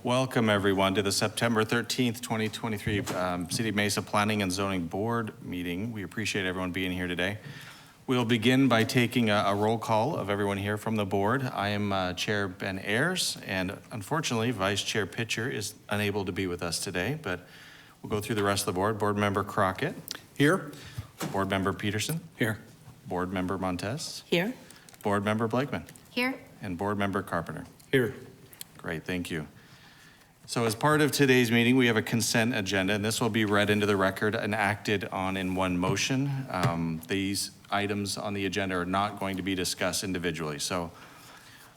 Welcome, everyone, to the September 13th, 2023 City of Mesa Planning and Zoning Board meeting. We appreciate everyone being here today. We'll begin by taking a roll call of everyone here from the board. I am Chair Ben Ayers, and unfortunately, Vice Chair Pitcher is unable to be with us today, but we'll go through the rest of the board. Board Member Crockett. Here. Board Member Peterson. Here. Board Member Montez. Here. Board Member Blakeman. Here. And Board Member Carpenter. Here. Great, thank you. So as part of today's meeting, we have a consent agenda, and this will be read into the record and acted on in one motion. These items on the agenda are not going to be discussed individually. So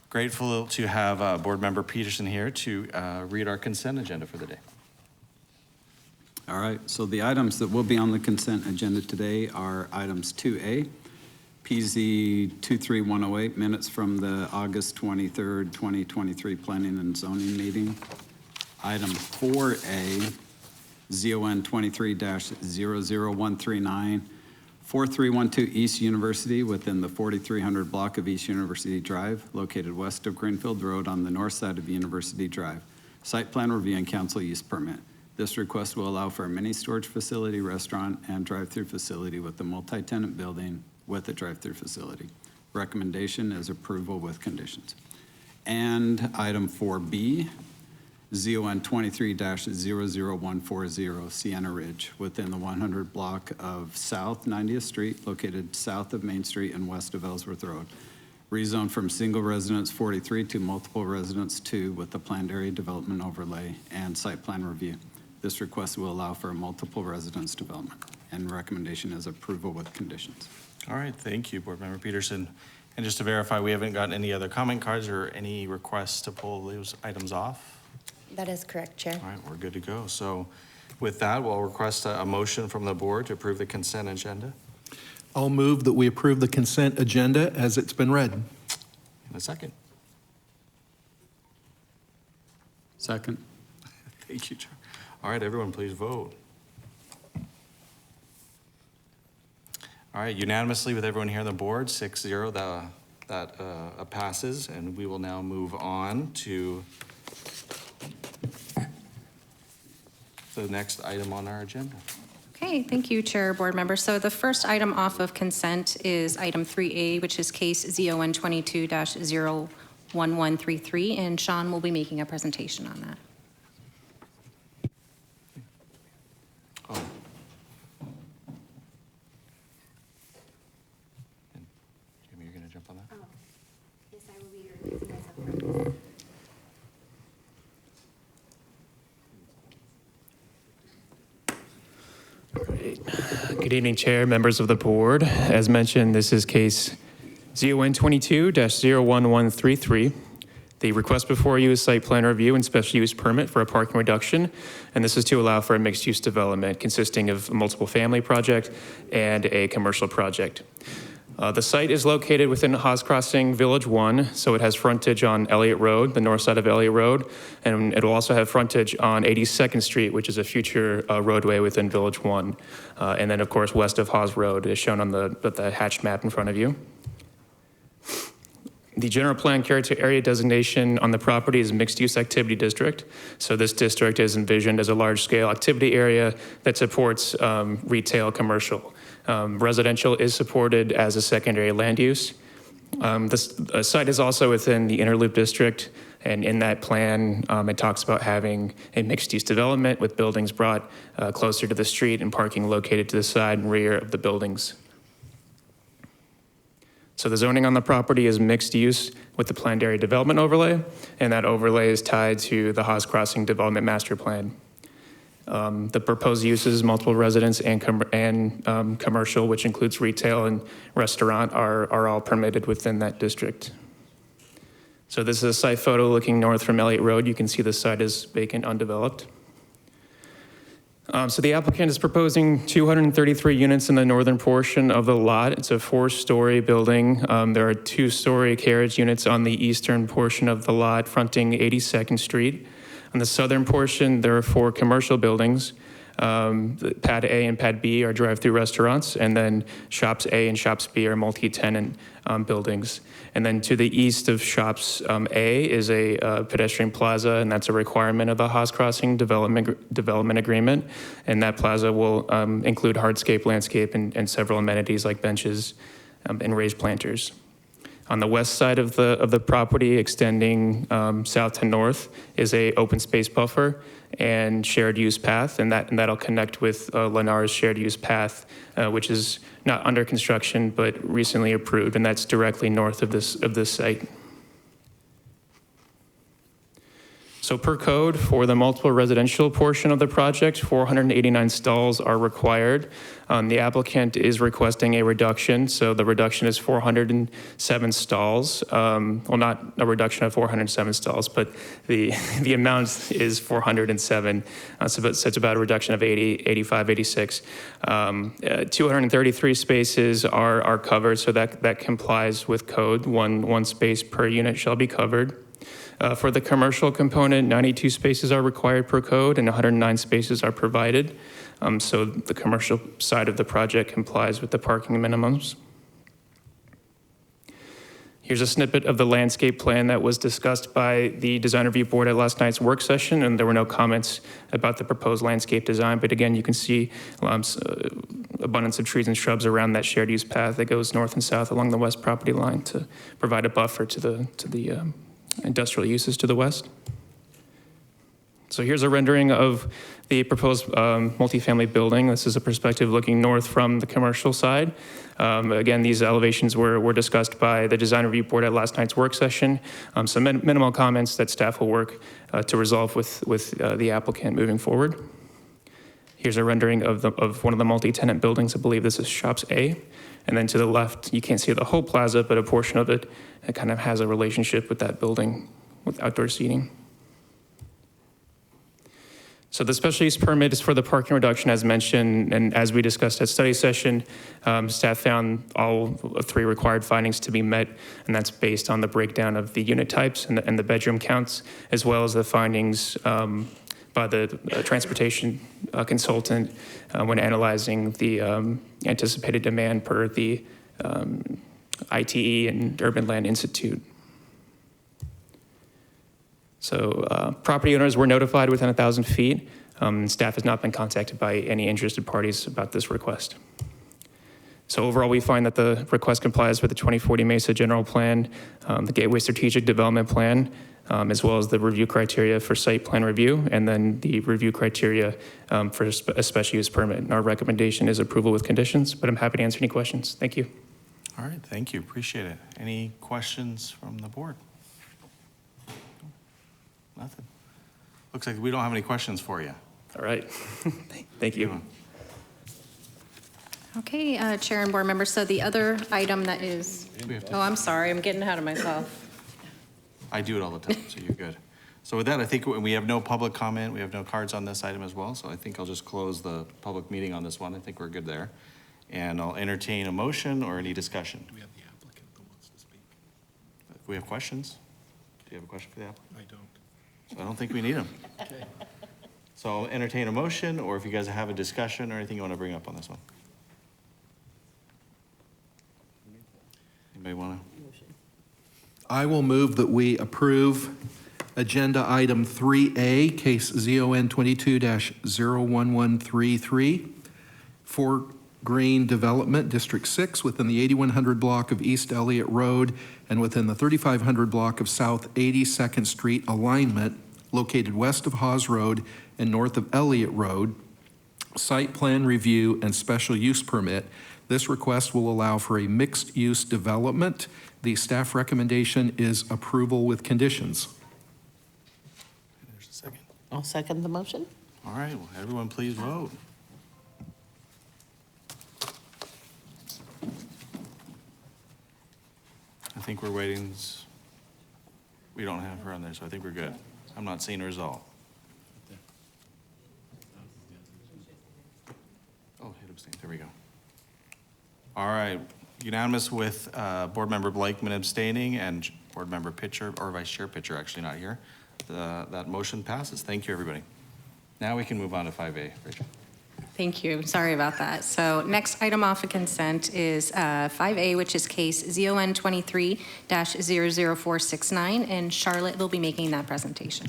grateful to have Board Member Peterson here to read our consent agenda for the day. All right, so the items that will be on the consent agenda today are items 2A, PZ 23108, minutes from the August 23rd, 2023 Planning and Zoning meeting. Item 4A, ZON 23-00139, 4312 East University within the 4300 block of East University Drive, located west of Greenfield Road on the north side of University Drive. Site plan review and council use permit. This request will allow for a mini storage facility, restaurant, and drive-through facility with a multi-tenant building with a drive-through facility. Recommendation is approval with conditions. And item 4B, ZON 23-00140 Sienna Ridge within the 100 block of South 90th Street, located south of Main Street and west of Ellsworth Road. Rezoned from single residence 43 to multiple residence 2 with the planned area development overlay and site plan review. This request will allow for a multiple residence development, and recommendation is approval with conditions. All right, thank you, Board Member Peterson. And just to verify, we haven't gotten any other comment cards or any requests to pull those items off? That is correct, Chair. All right, we're good to go. So with that, we'll request a motion from the board to approve the consent agenda. I'll move that we approve the consent agenda as it's been read. In a second. Second. Thank you, Chair. All right, everyone, please vote. All right, unanimously with everyone here on the board, 6-0, that passes, and we will now move on to the next item on our agenda. Okay, thank you, Chair, Board Members. So the first item off of consent is item 3A, which is case ZON 22-01133, and Sean will be making a presentation on that. Oh. Jamie, you're going to jump on that? Oh, yes, I will be here. You guys have questions. Good evening, Chair, members of the board. As mentioned, this is case ZON 22-01133. The request before you is site plan review and special use permit for a parking reduction, and this is to allow for a mixed-use development consisting of a multiple family project and a commercial project. The site is located within Haas Crossing Village 1, so it has frontage on Elliott Road, the north side of Elliott Road, and it will also have frontage on 82nd Street, which is a future roadway within Village 1. And then, of course, west of Haas Road is shown on the hatched map in front of you. The general plan character area designation on the property is mixed-use activity district. So this district is envisioned as a large-scale activity area that supports retail, commercial. Residential is supported as a secondary land use. This site is also within the Inner Loop District, and in that plan, it talks about having a mixed-use development with buildings brought closer to the street and parking located to the side and rear of the buildings. So the zoning on the property is mixed use with the planned area development overlay, and that overlay is tied to the Haas Crossing Development Master Plan. The proposed uses, multiple residence and commercial, which includes retail and restaurant, are all permitted within that district. So this is a site photo looking north from Elliott Road. You can see the site is vacant, undeveloped. So the applicant is proposing 233 units in the northern portion of the lot. It's a 4-story building. There are 2-story carriage units on the eastern portion of the lot fronting 82nd Street. On the southern portion, there are 4 commercial buildings. The Pad A and Pad B are drive-through restaurants, and then Shops A and Shops B are multi-tenant buildings. And then to the east of Shops A is a pedestrian plaza, and that's a requirement of the Haas Crossing development agreement. And that plaza will include hardscape, landscape, and several amenities like benches and raised planters. On the west side of the property, extending south to north, is a open space buffer and shared use path, and that'll connect with Lennar's shared use path, which is not under construction but recently approved, and that's directly north of this site. So per code, for the multiple residential portion of the project, 489 stalls are required. The applicant is requesting a reduction, so the reduction is 407 stalls. Well, not a reduction of 407 stalls, but the amount is 407. So it's about a reduction of 80, 85, 86. 233 spaces are covered, so that complies with code. One space per unit shall be covered. For the commercial component, 92 spaces are required per code and 109 spaces are provided. So the commercial side of the project complies with the parking minimums. Here's a snippet of the landscape plan that was discussed by the design review board at last night's work session, and there were no comments about the proposed landscape design. But again, you can see abundance of trees and shrubs around that shared use path that goes north and south along the west property line to provide a buffer to the industrial uses to the west. So here's a rendering of the proposed multifamily building. This is a perspective looking north from the commercial side. Again, these elevations were discussed by the design review board at last night's work session. Some minimal comments that staff will work to resolve with the applicant moving forward. Here's a rendering of one of the multi-tenant buildings. I believe this is Shops A. And then to the left, you can't see the whole plaza, but a portion of it kind of has a relationship with that building with outdoor seating. So the special use permit is for the parking reduction as mentioned, and as we discussed at study session, staff found all three required findings to be met, and that's based on the breakdown of the unit types and the bedroom counts, as well as the findings by the transportation consultant when analyzing the anticipated demand per the ITE and Urban Land Institute. So property owners were notified within 1,000 feet. Staff has not been contacted by any interested parties about this request. So overall, we find that the request complies with the 2040 Mesa General Plan, the Gateway Strategic Development Plan, as well as the review criteria for site plan review, and then the review criteria for a special use permit. And our recommendation is approval with conditions, but I'm happy to answer any questions. Thank you. All right, thank you, appreciate it. Any questions from the board? Nothing. Looks like we don't have any questions for you. All right. Thank you. Okay, Chair and board members, so the other item that is, oh, I'm sorry, I'm getting ahead of myself. I do it all the time, so you're good. So with that, I think we have no public comment. We have no cards on this item as well. So I think I'll just close the public meeting on this one. I think we're good there. And I'll entertain a motion or any discussion. Do we have the applicant that wants to speak? If we have questions? Do you have a question for the applicant? I don't. So I don't think we need them. Okay. So I'll entertain a motion, or if you guys have a discussion or anything you want to bring up on this one. Anybody want to? I will move that we approve agenda item 3A, case ZON 22-01133, for Green Development, District 6, within the 8100 block of East Elliott Road and within the 3500 block of South 82nd Street alignment, located west of Haas Road and north of Elliott Road, site plan review and special use permit. This request will allow for a mixed-use development. The staff recommendation is approval with conditions. There's a second. I'll second the motion. All right, well, everyone please vote. I think we're waiting. We don't have her on there, so I think we're good. I'm not seeing a result. Oh, hit abstain, there we go. All right, unanimous with Board Member Blakeman abstaining and Board Member Pitcher, or Vice Chair Pitcher actually not here. That motion passes. Thank you, everybody. Now we can move on to 5A, Rachel. Thank you. Sorry about that. So next item off of consent is 5A, which is case ZON 23-00469, and Charlotte will be making that presentation.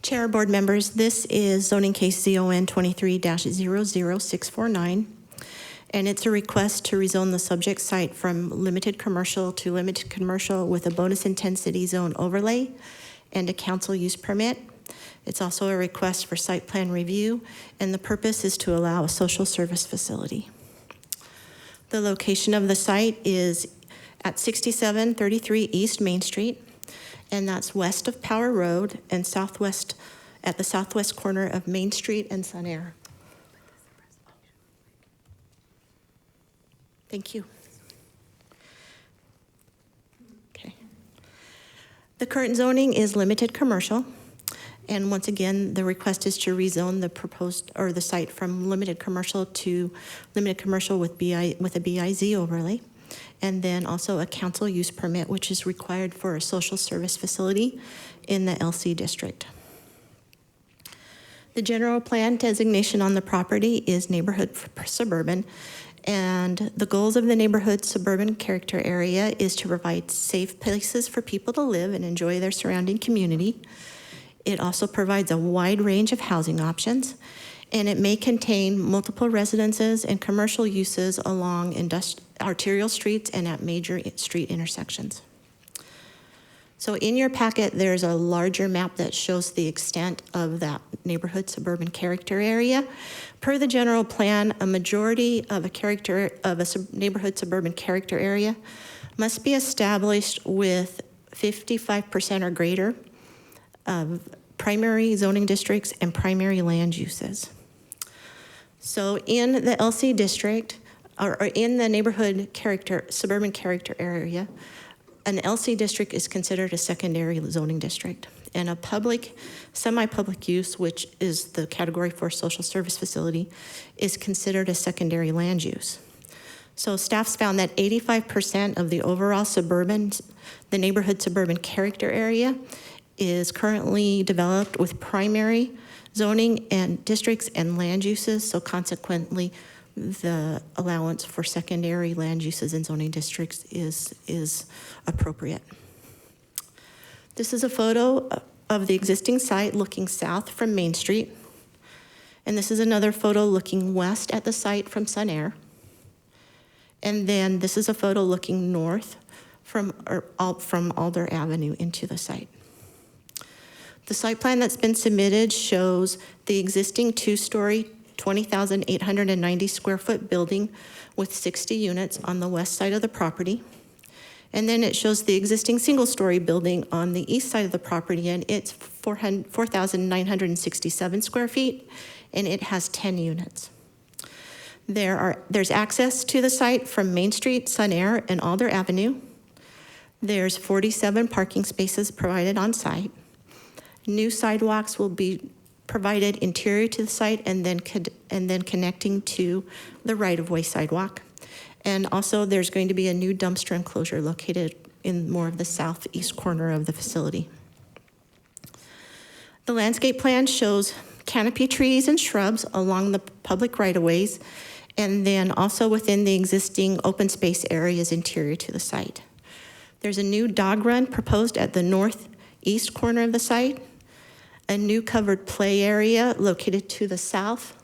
Chair, board members, this is zoning case ZON 23-00649, and it's a request to rezone the subject site from limited commercial to limited commercial with a bonus intensity zone overlay and a council use permit. It's also a request for site plan review, and the purpose is to allow a social service facility. The location of the site is at 6733 East Main Street, and that's west of Power Road and southwest, at the southwest corner of Main Street and Sun Air. Thank you. Okay. The current zoning is limited commercial, and once again, the request is to rezone the proposed, or the site from limited commercial to limited commercial with a BIZ overlay. And then also a council use permit, which is required for a social service facility in the LC district. The general plan designation on the property is neighborhood suburban, and the goals of the neighborhood suburban character area is to provide safe places for people to live and enjoy their surrounding community. It also provides a wide range of housing options, and it may contain multiple residences and commercial uses along arterial streets and at major street intersections. So in your packet, there's a larger map that shows the extent of that neighborhood suburban character area. Per the general plan, a majority of a neighborhood suburban character area must be established with 55% or greater of primary zoning districts and primary land uses. So in the LC district, or in the neighborhood suburban character area, an LC district is considered a secondary zoning district. And a public, semi-public use, which is the category for social service facility, is considered a secondary land use. So staff's found that 85% of the overall the neighborhood suburban character area is currently developed with primary zoning and districts and land uses, so consequently, the allowance for secondary land uses and zoning districts is appropriate. This is a photo of the existing site looking south from Main Street, and this is another photo looking west at the site from Sun Air. And then this is a photo looking north from Alder Avenue into the site. The site plan that's been submitted shows the existing two-story, 20,890 square foot building with 60 units on the west side of the property. And then it shows the existing single-story building on the east side of the property, and it's 4,967 square feet, and it has 10 units. There's access to the site from Main Street, Sun Air, and Alder Avenue. There's 47 parking spaces provided on site. New sidewalks will be provided interior to the site and then connecting to the right-of-way sidewalk. And also there's going to be a new dumpster enclosure located in more of the southeast corner of the facility. The landscape plan shows canopy trees and shrubs along the public right-of-ways, and then also within the existing open space areas interior to the site. There's a new dog run proposed at the northeast corner of the site, a new covered play area located to the south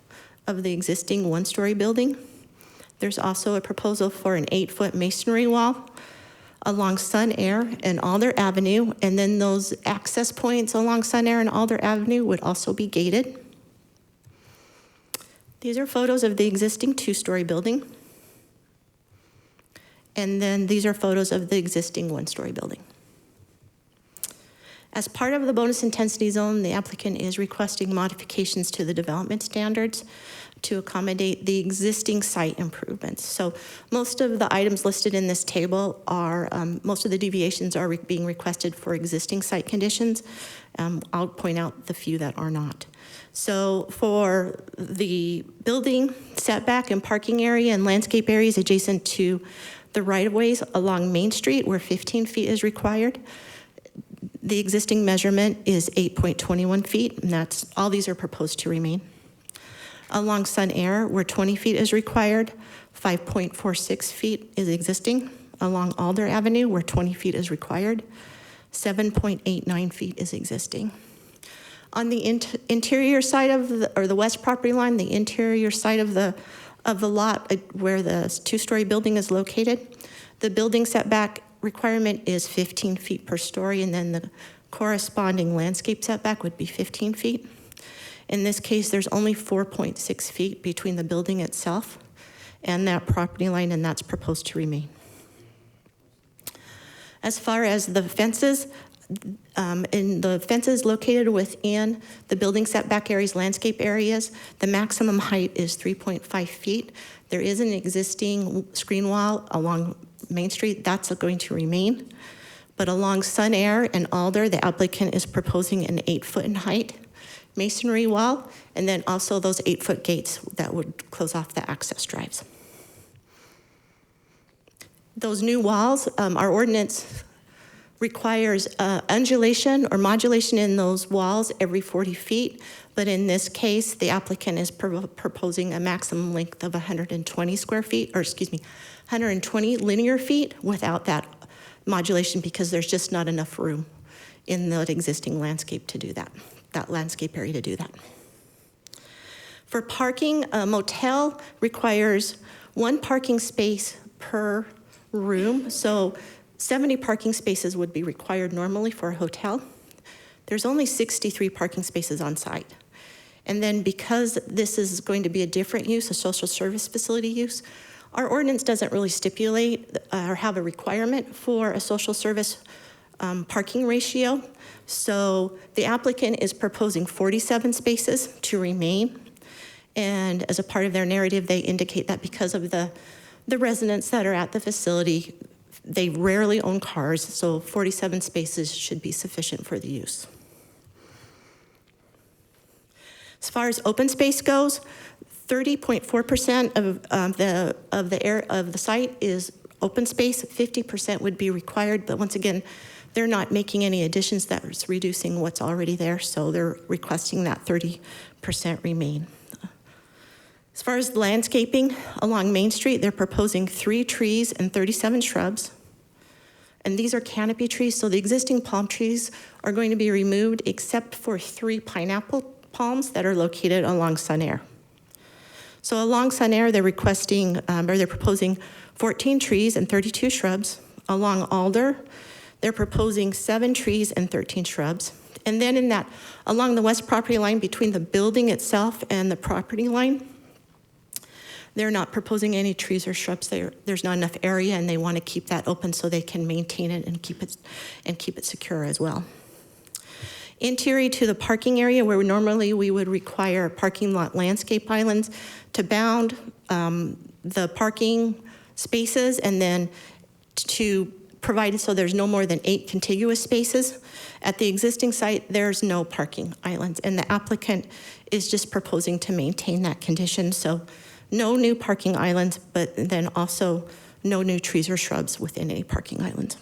of the existing one-story building. There's also a proposal for an 8-foot masonry wall along Sun Air and Alder Avenue, and then those access points along Sun Air and Alder Avenue would also be gated. These are photos of the existing 2-story building. And then these are photos of the existing 1-story building. As part of the bonus intensity zone, the applicant is requesting modifications to the development standards to accommodate the existing site improvements. So most of the items listed in this table are, most of the deviations are being requested for existing site conditions. I'll point out the few that are not. So for the building setback and parking area and landscape areas adjacent to the right-of-ways along Main Street where 15 feet is required, the existing measurement is 8.21 feet, and that's, all these are proposed to remain. Along Sun Air, where 20 feet is required, 5.46 feet is existing. Along Alder Avenue, where 20 feet is required, 7.89 feet is existing. On the interior side of the west property line, the interior side of the lot where the two-story building is located, the building setback requirement is 15 feet per story, and then the corresponding landscape setback would be 15 feet. In this case, there's only 4.6 feet between the building itself and that property line, and that's proposed to remain. As far as the fences, in the fences located within the building setback areas, landscape areas, the maximum height is 3.5 feet. There is an existing screen wall along Main Street, that's going to remain. But along Sun Air and Alder, the applicant is proposing an 8-foot in height masonry wall, and then also those 8-foot gates that would close off the access drives. Those new walls, our ordinance requires undulation or modulation in those walls every 40 feet, but in this case, the applicant is proposing a maximum length of 120 square feet, or excuse me, 120 linear feet without that modulation because there's just not enough room in the existing landscape to do that landscape area to do that. For parking, a motel requires 1 parking space per room, so 70 parking spaces would be required normally for a hotel. There's only 63 parking spaces on site. And then because this is going to be a different use, a social service facility use, our ordinance doesn't really stipulate or have a requirement for a social service parking ratio. So the applicant is proposing 47 spaces to remain. And as a part of their narrative, they indicate that because of the residents that are at the facility, they rarely own cars, so 47 spaces should be sufficient for the use. As far as open space goes, 30.4% of the site is open space. 50% would be required, but once again, they're not making any additions. That's reducing what's already there, so they're requesting that 30% remain. As far as landscaping along Main Street, they're proposing 3 trees and 37 shrubs. And these are canopy trees, so the existing palm trees are going to be removed except for 3 pineapple palms that are located along Sun Air. So along Sun Air, they're requesting, or they're proposing 14 trees and 32 shrubs. Along Alder, they're proposing 7 trees and 13 shrubs. And then in that, along the west property line between the building itself and the property line, they're not proposing any trees or shrubs there. There's not enough area, and they want to keep that open so they can maintain it and keep it secure as well. Interior to the parking area, where normally we would require parking lot landscape islands to bound the parking spaces, and then to provide so there's no more than 8 contiguous spaces. At the existing site, there's no parking islands, and the applicant is just proposing to maintain that condition. So no new parking islands, but then also no new trees or shrubs within any parking islands.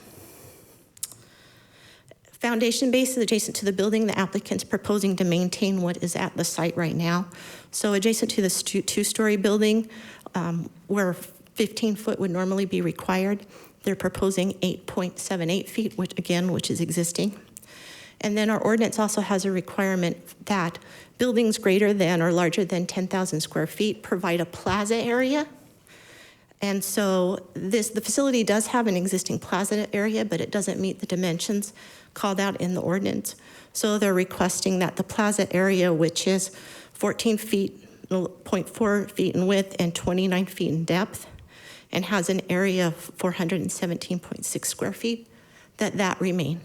Foundation base is adjacent to the building. The applicant's proposing to maintain what is at the site right now. So adjacent to this 2-story building, where 15 foot would normally be required, they're proposing 8.78 feet, which is existing. And then our ordinance also has a requirement that buildings greater than or larger than 10,000 square feet provide a plaza area. And so the facility does have an existing plaza area, but it doesn't meet the dimensions called out in the ordinance. So they're requesting that the plaza area, which is 14 feet, 0.4 feet in width and 29 feet in depth, and has an area of 417.6 square feet, that remain.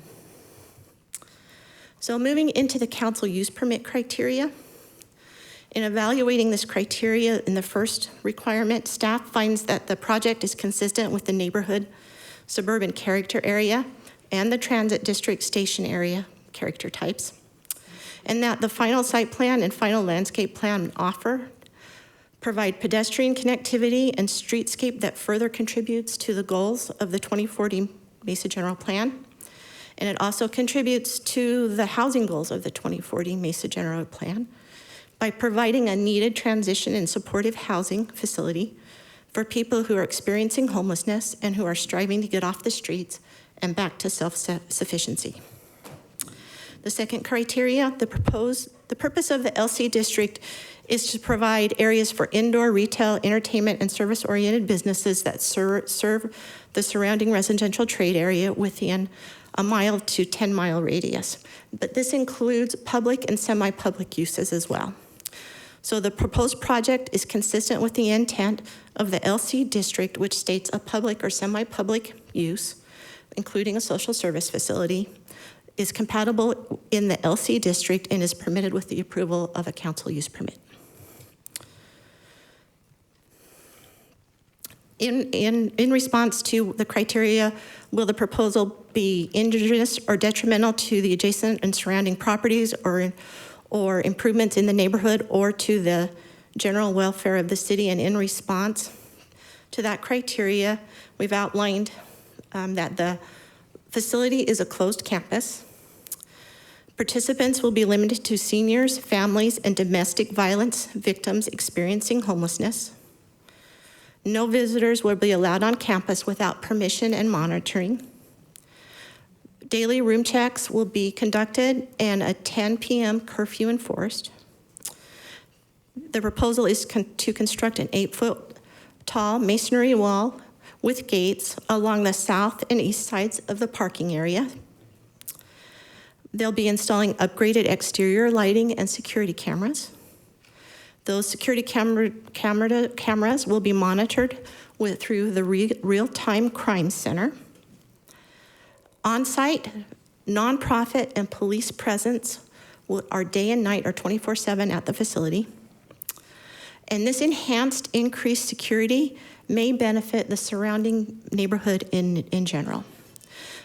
So moving into the council use permit criteria. In evaluating this criteria in the first requirement, staff finds that the project is consistent with the neighborhood suburban character area and the transit district station area character types, and that the final site plan and final landscape plan offer provide pedestrian connectivity and streetscape that further contributes to the goals of the 2040 Mesa General Plan. And it also contributes to the housing goals of the 2040 Mesa General Plan by providing a needed transition and supportive housing facility for people who are experiencing homelessness and who are striving to get off the streets and back to self-sufficiency. The second criteria, the purpose of the LC district is to provide areas for indoor retail, entertainment, and service-oriented businesses that serve the surrounding residential trade area within a mile to 10-mile radius. But this includes public and semi-public uses as well. So the proposed project is consistent with the intent of the LC district, which states a public or semi-public use, including a social service facility, is compatible in the LC district and is permitted with the approval of a council use permit. In response to the criteria, will the proposal be injurious or detrimental to the adjacent and surrounding properties or improvements in the neighborhood or to the general welfare of the city? And in response to that criteria, we've outlined that the facility is a closed campus. Participants will be limited to seniors, families, and domestic violence victims experiencing homelessness. No visitors will be allowed on campus without permission and monitoring. Daily room checks will be conducted and a 10 p.m. curfew enforced. The proposal is to construct an 8-foot tall masonry wall with gates along the south and east sides of the parking area. They'll be installing upgraded exterior lighting and security cameras. Those security cameras will be monitored through the Real-Time Crime Center. On-site, nonprofit and police presence are day and night or 24/7 at the facility. And this enhanced increased security may benefit the surrounding neighborhood in general.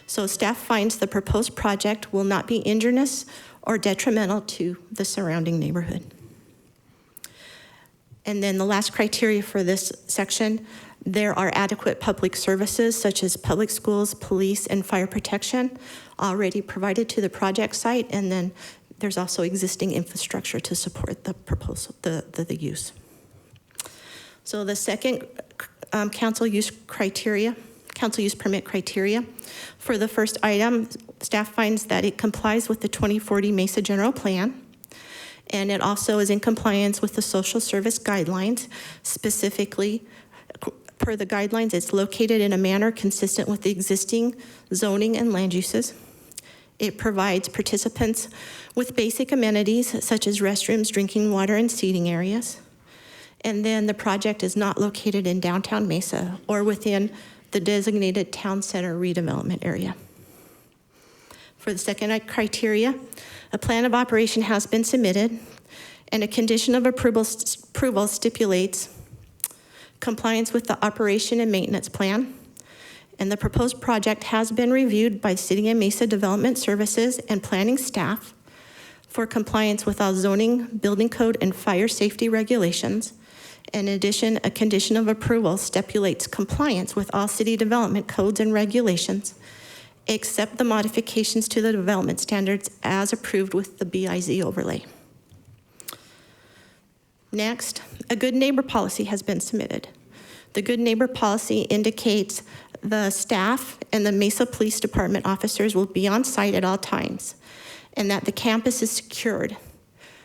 So staff finds the proposed project will not be injurious or detrimental to the surrounding neighborhood. And then the last criteria for this section, there are adequate public services such as public schools, police, and fire protection already provided to the project site, and then there's also existing infrastructure to support the proposal, the use. So the second council use permit criteria. For the first item, staff finds that it complies with the 2040 Mesa General Plan, and it also is in compliance with the social service guidelines. Specifically, per the guidelines, it's located in a manner consistent with the existing zoning and land uses. It provides participants with basic amenities such as restrooms, drinking water, and seating areas. And then the project is not located in downtown Mesa or within the designated town center redevelopment area. For the second criteria, a plan of operation has been submitted, and a condition of approval stipulates compliance with the operation and maintenance plan. And the proposed project has been reviewed by City of Mesa Development Services and planning staff for compliance with all zoning, building code, and fire safety regulations. In addition, a condition of approval stipulates compliance with all city development codes and regulations, except the modifications to the development standards as approved with the BIZ overlay. Next, a good neighbor policy has been submitted. The good neighbor policy indicates the staff and the Mesa Police Department officers will be on site at all times, and that the campus is secured.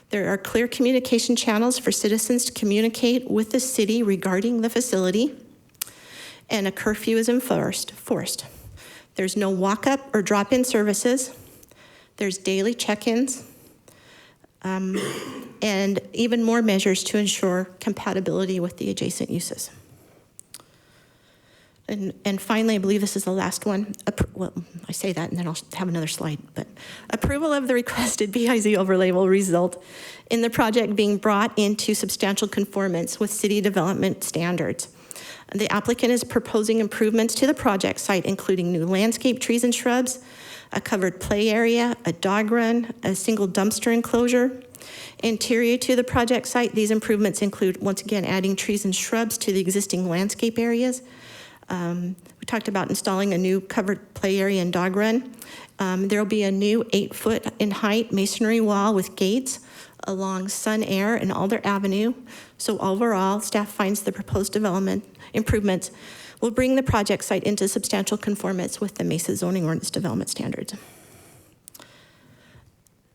There are clear communication channels for citizens to communicate with the city regarding the facility, and a curfew is enforced. There's no walk-up or drop-in services. There's daily check-ins, and even more measures to ensure compatibility with the adjacent uses. And finally, I believe this is the last one. Well, I say that and then I'll have another slide. But approval of the requested BIZ overlay will result in the project being brought into substantial conformance with city development standards. The applicant is proposing improvements to the project site, including new landscape trees and shrubs, a covered play area, a dog run, a single dumpster enclosure. Interior to the project site, these improvements include, once again, adding trees and shrubs to the existing landscape areas. We talked about installing a new covered play area and dog run. There will be a new 8-foot in height masonry wall with gates along Sun Air and Alder Avenue. So overall, staff finds the proposed development improvements will bring the project site into substantial conformance with the Mesa zoning ordinance development standards.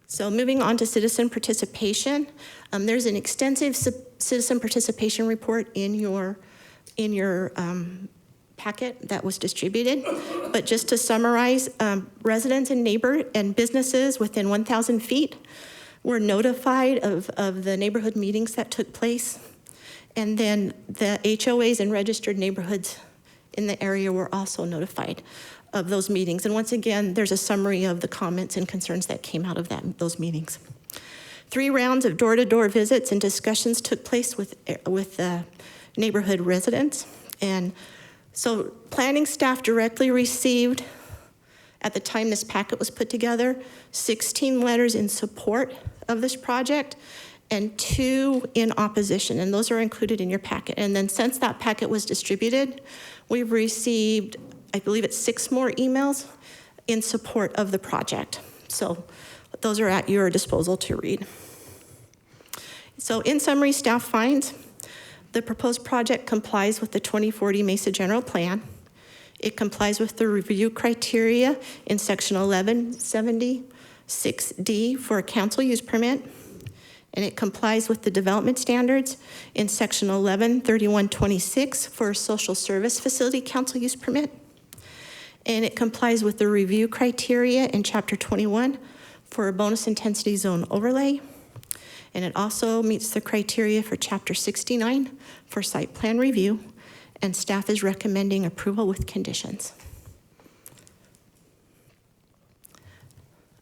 So moving on to citizen participation, there's an extensive citizen participation report in your packet that was distributed. But just to summarize, residents and neighbor and businesses within 1,000 feet were notified of the neighborhood meetings that took place. And then the HOAs and registered neighborhoods in the area were also notified of those meetings. And once again, there's a summary of the comments and concerns that came out of those meetings. 3 rounds of door-to-door visits and discussions took place with neighborhood residents. And so planning staff directly received, at the time this packet was put together, 16 letters in support of this project and 2 in opposition, and those are included in your packet. And then since that packet was distributed, we've received, I believe it's 6 more emails in support of the project. So those are at your disposal to read. So in summary, staff finds the proposed project complies with the 2040 Mesa General Plan. It complies with the review criteria in section 1176D for a council use permit. And it complies with the development standards in section 113126 for a social service facility council use permit. And it complies with the review criteria in chapter 21 for a bonus intensity zone overlay. And it also meets the criteria for chapter 69 for site plan review, and staff is recommending approval with conditions.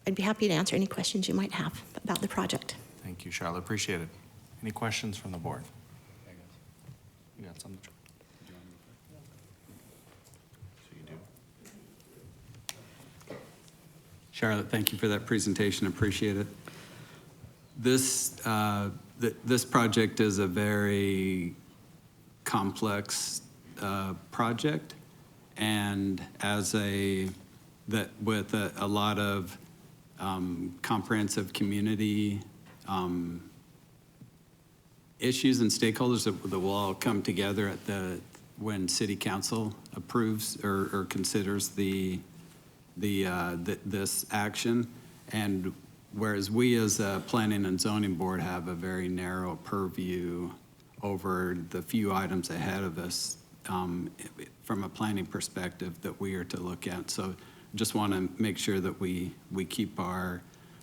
I'd be happy to answer any questions you might have about the project. Thank you, Charlotte. Appreciate it. Any questions from the board? You got something? So you do. Charlotte, thank you for that presentation. Appreciate it. This project is a very complex project, and with a lot of comprehensive community issues and stakeholders that will all come together when City Council approves or considers this action. And whereas we as a Planning and Zoning Board have a very narrow purview over the few items ahead of us from a planning perspective that we are to look at. So just want to make sure that we keep our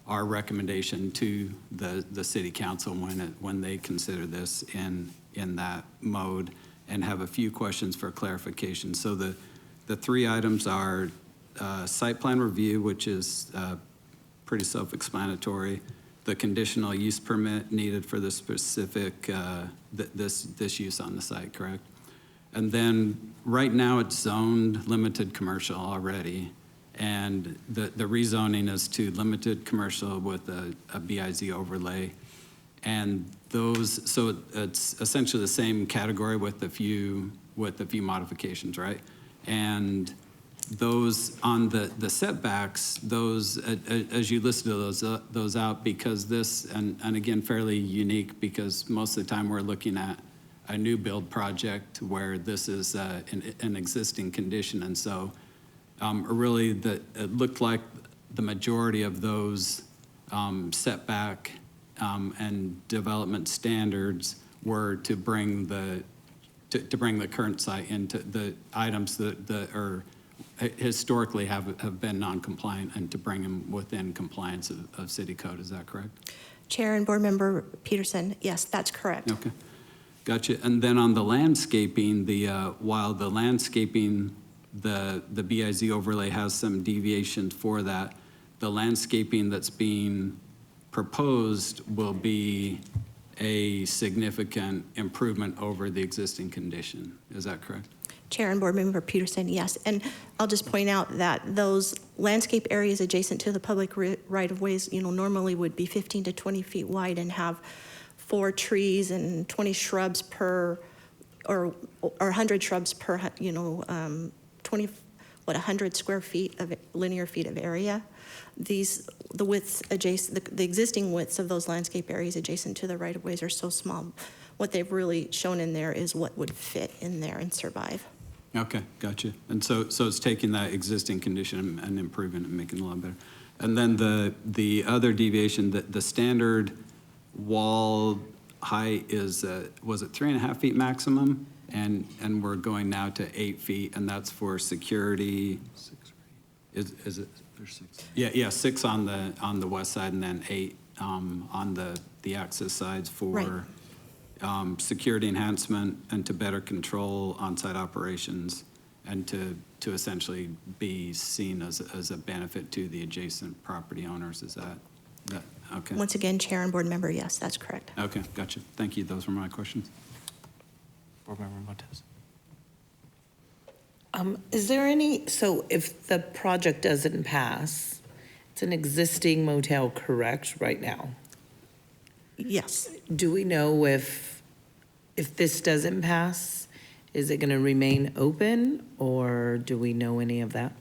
recommendation to the City Council when they consider this in that mode, and have a few questions for clarification. So the 3 items are site plan review, which is pretty self-explanatory, the conditional use permit needed for the specific, this use on the site, correct? And then right now it's zoned limited commercial already, and the rezoning is to limited commercial with a BIZ overlay. And those, so it's essentially the same category with a few modifications, right? And those on the setbacks, those as you listed those out, because this, and again fairly unique, because most of the time we're looking at a new build project where this is an existing condition, and so really it looked like the majority of those setback and development standards were to bring the current site into the items that are historically have been non-compliant, and to bring them within compliance of city code. Is that correct? Chair and Board Member Peterson, yes, that's correct. Okay. Gotcha. And then on the landscaping, while the landscaping, the BIZ overlay has some deviation for that, the landscaping that's being proposed will be a significant improvement over the existing condition. Is that correct? Chair and Board Member Peterson, yes. And I'll just point out that those landscape areas adjacent to the public right-of-ways, normally would be 15 to 20 feet wide and have 4 trees and 20 shrubs per, or 100 shrubs per, 100 square feet of linear feet of area. The widths adjacent, the existing widths of those landscape areas adjacent to the right-of-ways are so small. What they've really shown in there is what would fit in there and survive. Okay, gotcha. And so it's taking that existing condition and improving it and making it a lot better. And then the other deviation, the standard wall height is, was it 3.5 feet maximum? And we're going now to 8 feet, and that's for security. 6 or 8. Is it? There's 6. Yeah, 6 on the west side, and then 8 on the access sides for security enhancement and to better control on-site operations and to essentially be seen as a benefit to the adjacent property owners. Is that okay? Once again, Chair and Board Member, yes, that's correct. Okay, gotcha. Thank you. Those were my questions. Board Member Montez. Is there any, so if the project doesn't pass, it's an existing motel, correct, right now? Yes. Do we know if this doesn't pass, is it going to remain open, or do we know any of that?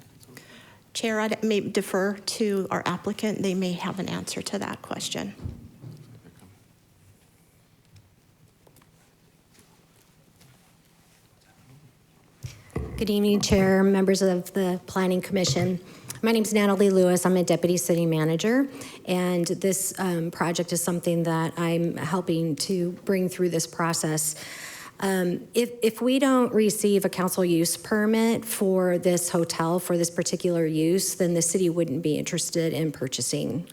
Chair, I may defer to our applicant. They may have an answer to that question. Good evening, Chair, members of the Planning Commission. My name is Natalie Lewis. I'm a Deputy City Manager, and this project is something that I'm helping to bring through this process. If we don't receive a council use permit for this hotel, for this particular use, then the city wouldn't be interested in purchasing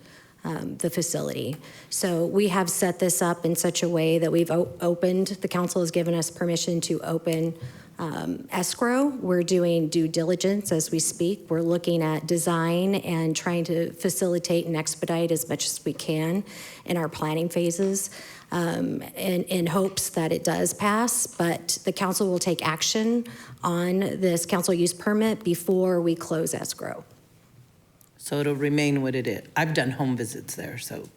the facility. So we have set this up in such a way that we've opened, the council has given us permission to open escrow. We're doing due diligence as we speak. We're looking at design and trying to facilitate and expedite as much as we can in our planning phases in hopes that it does pass, but the council will take action on this council use permit before we close escrow. So it'll remain what it is. I've done home visits there, so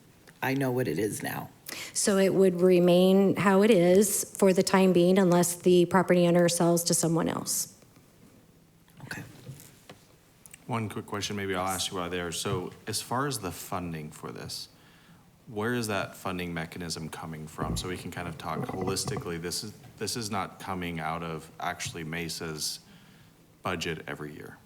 I know what it is now. So it would remain how it is for the time being unless the property owner sells to someone else. Okay. One quick question, maybe I'll ask you while there. So as far as the funding for this, where is that funding mechanism coming from? So we can kind of talk holistically. This is not coming out of actually Mesa's budget every year.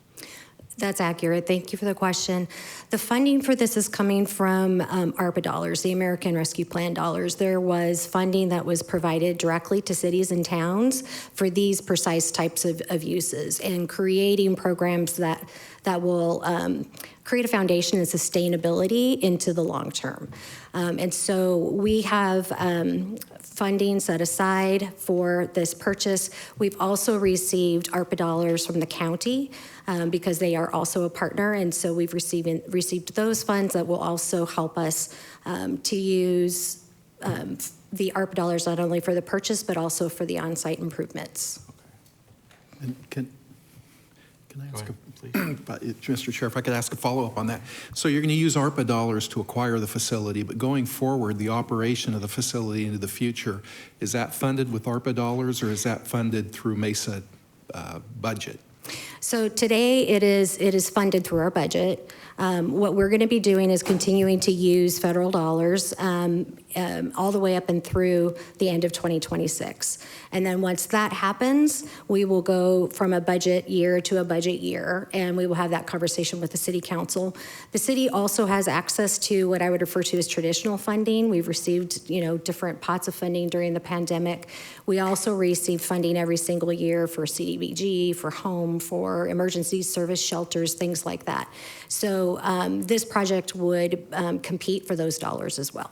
That's accurate. Thank you for the question. The funding for this is coming from ARPA dollars, the American Rescue Plan dollars. There was funding that was provided directly to cities and towns for these precise types of uses and creating programs that will create a foundation and sustainability into the long term. And so we have funding set aside for this purchase. We've also received ARPA dollars from the county because they are also a partner, and so we've received those funds that will also help us to use the ARPA dollars not only for the purchase but also for the on-site improvements. And can I ask Go ahead, Mr. Chair, if I could ask a follow-up on that. So you're going to use ARPA dollars to acquire the facility, but going forward, the operation of the facility into the future, is that funded with ARPA dollars or is that funded through Mesa budget? So today it is funded through our budget. What we're going to be doing is continuing to use federal dollars all the way up and through the end of 2026. And then once that happens, we will go from a budget year to a budget year, and we will have that conversation with the city council. The city also has access to what I would refer to as traditional funding. We've received, different pots of funding during the pandemic. We also receive funding every single year for CDBG, for home, for emergency service shelters, things like that. So this project would compete for those dollars as well.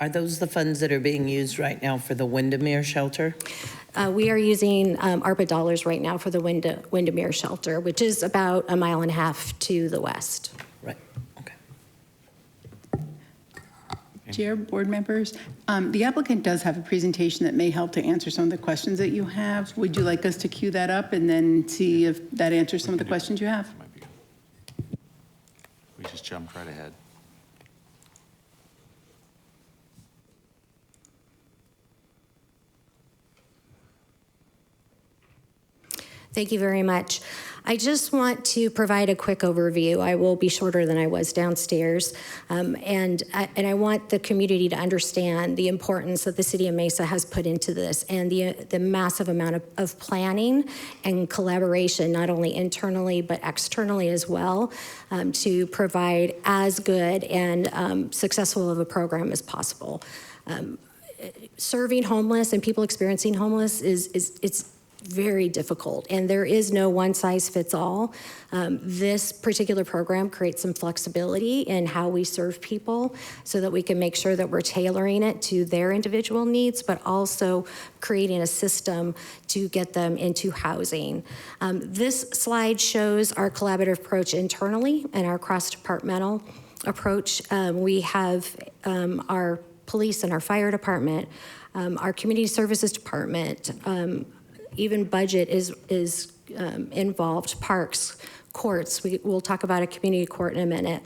Are those the funds that are being used right now for the Windermere shelter? We are using ARPA dollars right now for the Windermere shelter, which is about 1.5 miles to the west. Right, okay. Chair, board members, the applicant does have a presentation that may help to answer some of the questions that you have. Would you like us to queue that up and then see if that answers some of the questions you have? Might be good. We just jumped right ahead. Thank you very much. I just want to provide a quick overview. I will be shorter than I was downstairs. And I want the community to understand the importance that the City of Mesa has put into this and the massive amount of planning and collaboration, not only internally but externally as well, to provide as good and successful of a program as possible. Serving homeless and people experiencing homeless it's very difficult, and there is no one size fits all. This particular program creates some flexibility in how we serve people so that we can make sure that we're tailoring it to their individual needs, but also creating a system to get them into housing. This slide shows our collaborative approach internally and our cross-departmental approach. We have our police and our fire department, our community services department, even budget is involved, parks, courts. We'll talk about a community court in a minute.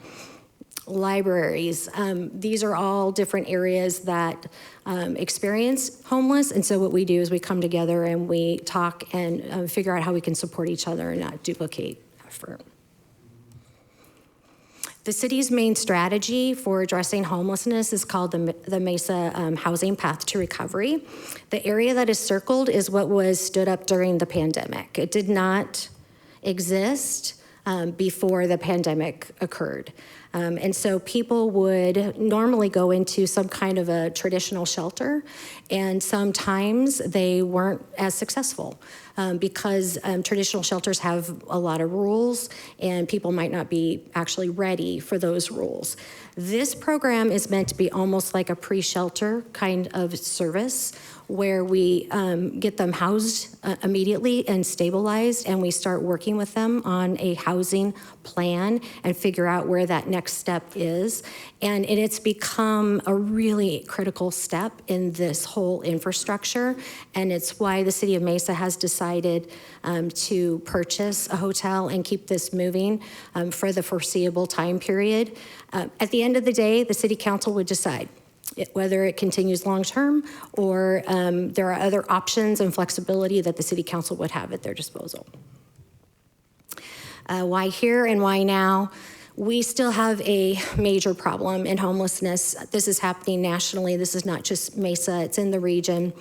Libraries. These are all different areas that experience homeless. And so what we do is we come together and we talk and figure out how we can support each other and not duplicate effort. The city's main strategy for addressing homelessness is called the Mesa Housing Path to Recovery. The area that is circled is what was stood up during the pandemic. It did not exist before the pandemic occurred. And so people would normally go into some kind of a traditional shelter, and sometimes they weren't as successful because traditional shelters have a lot of rules and people might not be actually ready for those rules. This program is meant to be almost like a pre-shelter kind of service where we get them housed immediately and stabilized, and we start working with them on a housing plan and figure out where that next step is. And it's become a really critical step in this whole infrastructure, and it's why the City of Mesa has decided to purchase a hotel and keep this moving for the foreseeable time period. At the end of the day, the City Council would decide whether it continues long-term or there are other options and flexibility that the City Council would have at their disposal. Why here and why now? We still have a major problem in homelessness. This is happening nationally. This is not just Mesa, it's in the region.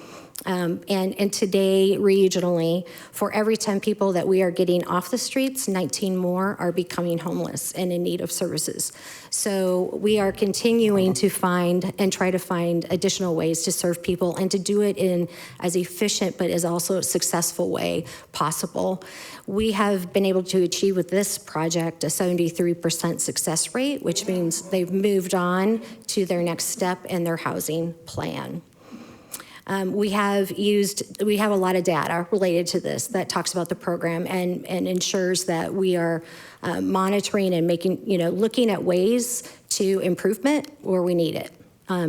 And today, regionally, for every 10 people that we are getting off the streets, 19 more are becoming homeless and in need of services. So we are continuing to find and try to find additional ways to serve people and to do it in as efficient but as also a successful way possible. We have been able to achieve with this project a 73% success rate, which means they've moved on to their next step in their housing plan. We have a lot of data related to this that talks about the program and ensures that we are monitoring and looking at ways to improvement where we need it.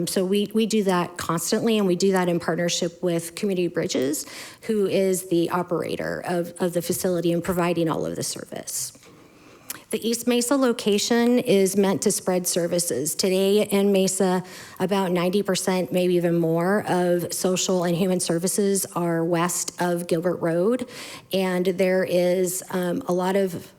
So we do that constantly, and we do that in partnership with Community Bridges, who is the operator of the facility and providing all of the service. The East Mesa location is meant to spread services. Today in Mesa, about 90%, maybe even more, of social and human services are west of Gilbert Road. And there is a lot of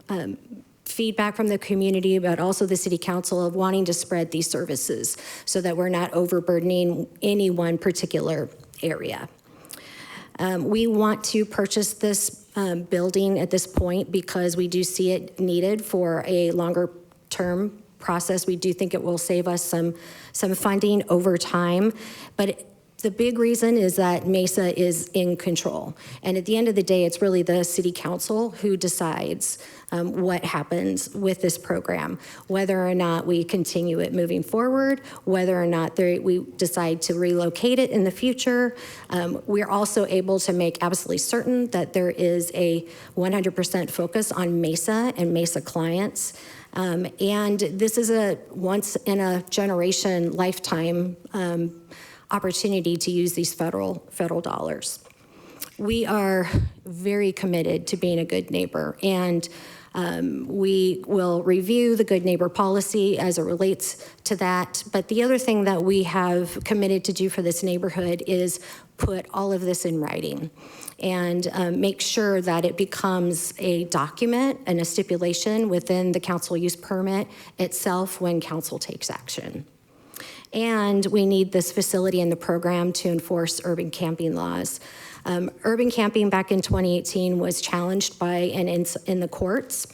feedback from the community, but also the City Council, of wanting to spread these services so that we're not overburdening any one particular area. We want to purchase this building at this point because we do see it needed for a longer term process. We do think it will save us some funding over time, but The big reason is that Mesa is in control. And at the end of the day, it's really the city council who decides what happens with this program, whether or not we continue it moving forward, whether or not we decide to relocate it in the future. We're also able to make absolutely certain that there is a 100% focus on Mesa and Mesa clients. And this is a once-in-a-generation lifetime opportunity to use these federal dollars. We are very committed to being a good neighbor, and we will review the good neighbor policy as it relates to that. But the other thing that we have committed to do for this neighborhood is put all of this in writing and make sure that it becomes a document and a stipulation within the council use permit itself when council takes action. And we need this facility in the program to enforce urban camping laws. Urban camping back in 2018 was challenged by in the courts.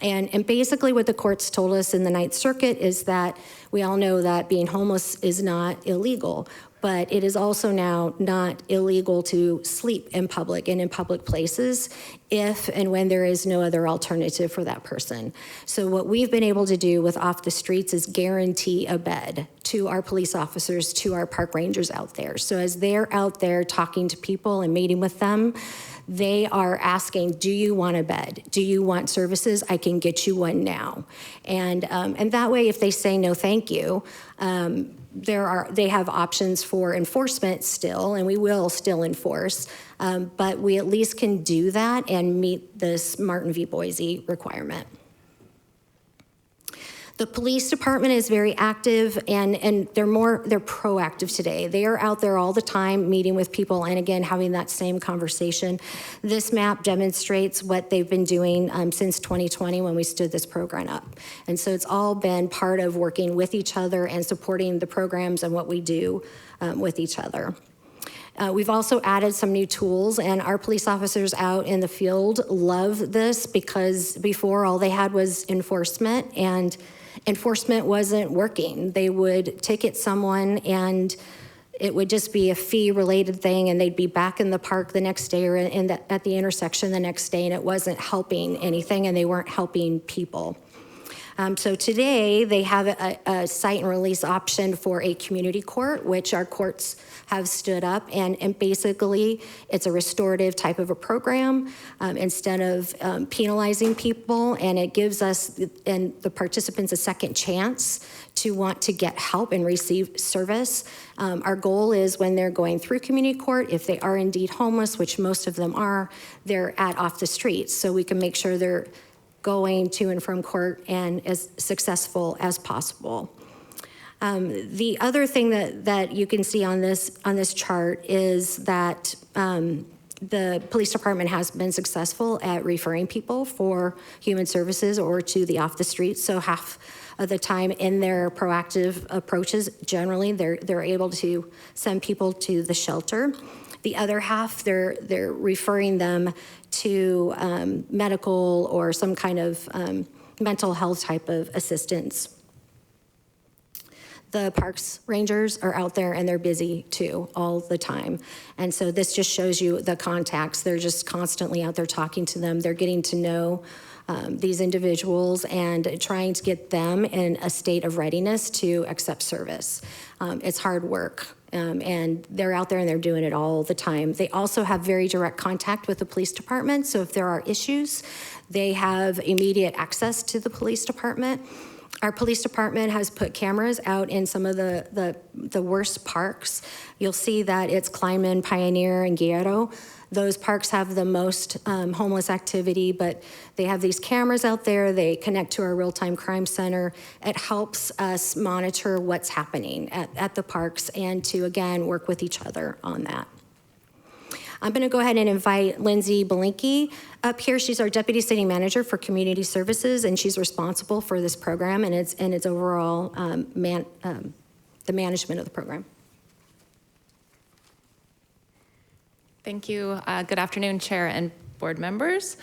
And basically what the courts told us in the Ninth Circuit is that we all know that being homeless is not illegal, but it is also now not illegal to sleep in public and in public places if and when there is no other alternative for that person. So what we've been able to do with Off the Streets is guarantee a bed to our police officers, to our park rangers out there. So as they're out there talking to people and meeting with them, they are asking, do you want a bed? Do you want services? I can get you one now. And that way, if they say no, thank you, they have options for enforcement still, and we will still enforce, but we at least can do that and meet this Martin v. Boise requirement. The police department is very active, and they're proactive today. They are out there all the time meeting with people and again having that same conversation. This map demonstrates what they've been doing since 2020 when we stood this program up. And so it's all been part of working with each other and supporting the programs and what we do with each other. We've also added some new tools, and our police officers out in the field love this because before all they had was enforcement, and enforcement wasn't working. They would ticket someone and it would just be a fee-related thing, and they'd be back in the park the next day or at the intersection the next day, and it wasn't helping anything, and they weren't helping people. So today, they have a cite and release option for a community court, which our courts have stood up, and basically, it's a restorative type of a program instead of penalizing people, and it gives us and the participants a second chance to want to get help and receive service. Our goal is when they're going through community court, if they are indeed homeless, which most of them are, they're off the streets, so we can make sure they're going to and from court and as successful as possible. The other thing that you can see on this chart is that the police department has been successful at referring people for human services or to the off the street. So half of the time in their proactive approaches, generally they're able to send people to the shelter. The other half, they're referring them to medical or some kind of mental health type of assistance. The parks rangers are out there and they're busy too all the time. And so this just shows you the contacts. They're just constantly out there talking to them. They're getting to know these individuals and trying to get them in a state of readiness to accept service. It's hard work. And they're out there and they're doing it all the time. They also have very direct contact with the police department. So if there are issues, they have immediate access to the police department. Our police department has put cameras out in some of the worst parks. You'll see that it's Kleinman, Pioneer, and Guerrero. Those parks have the most homeless activity, but they have these cameras out there. They connect to our real-time crime center. It helps us monitor what's happening at the parks and to, again, work with each other on that. I'm going to go ahead and invite Lindsay Belinky up here. She's our Deputy City Manager for Community Services, and she's responsible for this program and its overall the management of the program. Thank you. Good afternoon, Chair and board members.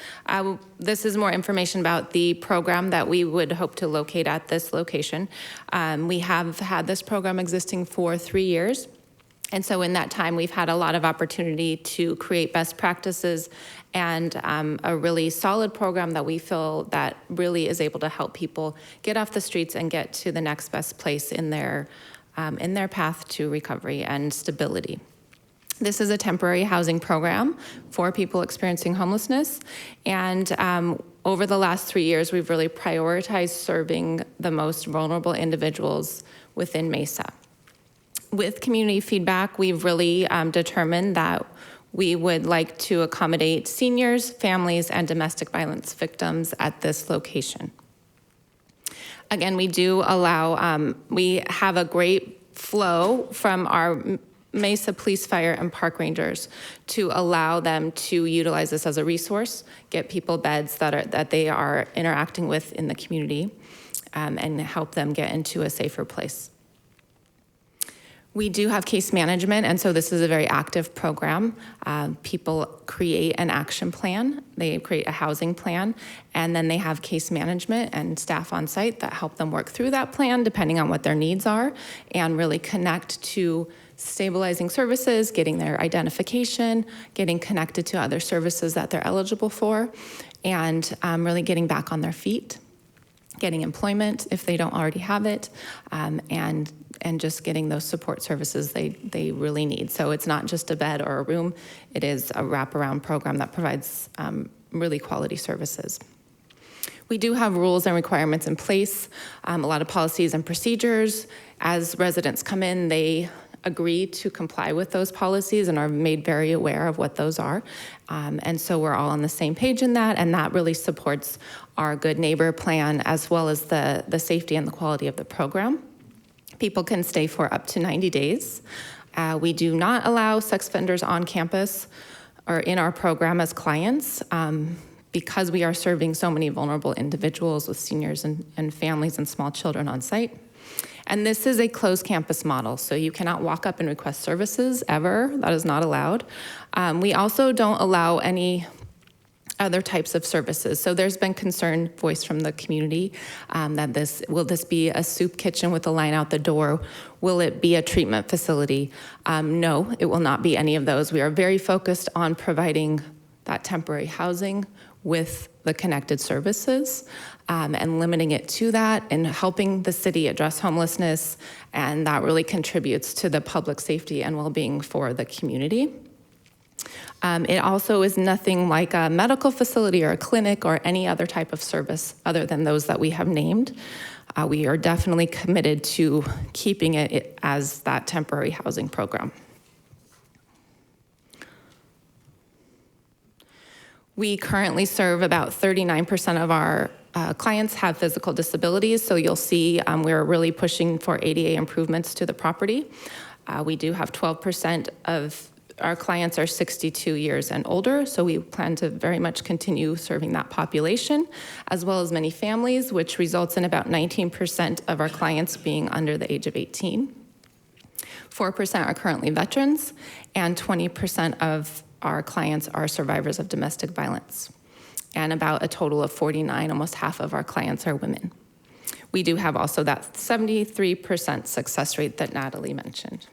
This is more information about the program that we would hope to locate at this location. We have had this program existing for 3 years. And so in that time, we've had a lot of opportunity to create best practices and a really solid program that we feel that really is able to help people get off the streets and get to the next best place in their path to recovery and stability. This is a temporary housing program for people experiencing homelessness. And over the last 3 years, we've really prioritized serving the most vulnerable individuals within Mesa. With community feedback, we've really determined that we would like to accommodate seniors, families, and domestic violence victims at this location. Again, we do allow, we have a great flow from our Mesa Police, Fire, and Park Rangers to allow them to utilize this as a resource, get people beds that they are interacting with in the community, and help them get into a safer place. We do have case management, and so this is a very active program. People create an action plan, they create a housing plan, and then they have case management and staff on site that help them work through that plan depending on what their needs are, and really connect to stabilizing services, getting their identification, getting connected to other services that they're eligible for, and really getting back on their feet, getting employment if they don't already have it, and just getting those support services they really need. So it's not just a bed or a room, it is a wraparound program that provides really quality services. We do have rules and requirements in place, a lot of policies and procedures. As residents come in, they agree to comply with those policies and are made very aware of what those are. And so we're all on the same page in that, and that really supports our Good Neighbor plan as well as the safety and the quality of the program. People can stay for up to 90 days. We do not allow sex offenders on campus or in our program as clients because we are serving so many vulnerable individuals with seniors and families and small children on site. And this is a closed campus model, so you cannot walk up and request services ever. That is not allowed. We also don't allow any other types of services. So there's been concern voiced from the community that will this be a soup kitchen with a line out the door? Will it be a treatment facility? No, it will not be any of those. We are very focused on providing that temporary housing with the connected services and limiting it to that and helping the city address homelessness. And that really contributes to the public safety and well-being for the community. It also is nothing like a medical facility or a clinic or any other type of service other than those that we have named. We are definitely committed to keeping it as that temporary housing program. We currently serve about 39% of our clients have physical disabilities, so you'll see we're really pushing for ADA improvements to the property. We do have 12% of our clients are 62 years and older, so we plan to very much continue serving that population, as well as many families, which results in about 19% of our clients being under the age of 18. 4% are currently veterans, and 20% of our clients are survivors of domestic violence. And about a total of 49, almost half of our clients are women. We do have also that 73% success rate that Natalie mentioned.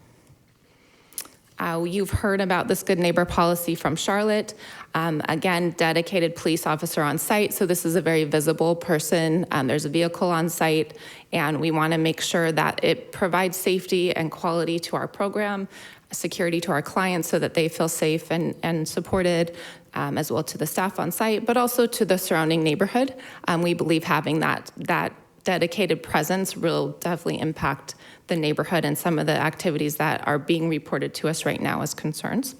You've heard about this Good Neighbor policy from Charlotte. Again, dedicated police officer on site, so this is a very visible person. There's a vehicle on site, and we want to make sure that it provides safety and quality to our program, security to our clients so that they feel safe and supported, as well to the staff on site, but also to the surrounding neighborhood. We believe having that dedicated presence will definitely impact the neighborhood and some of the activities that are being reported to us right now as concerns.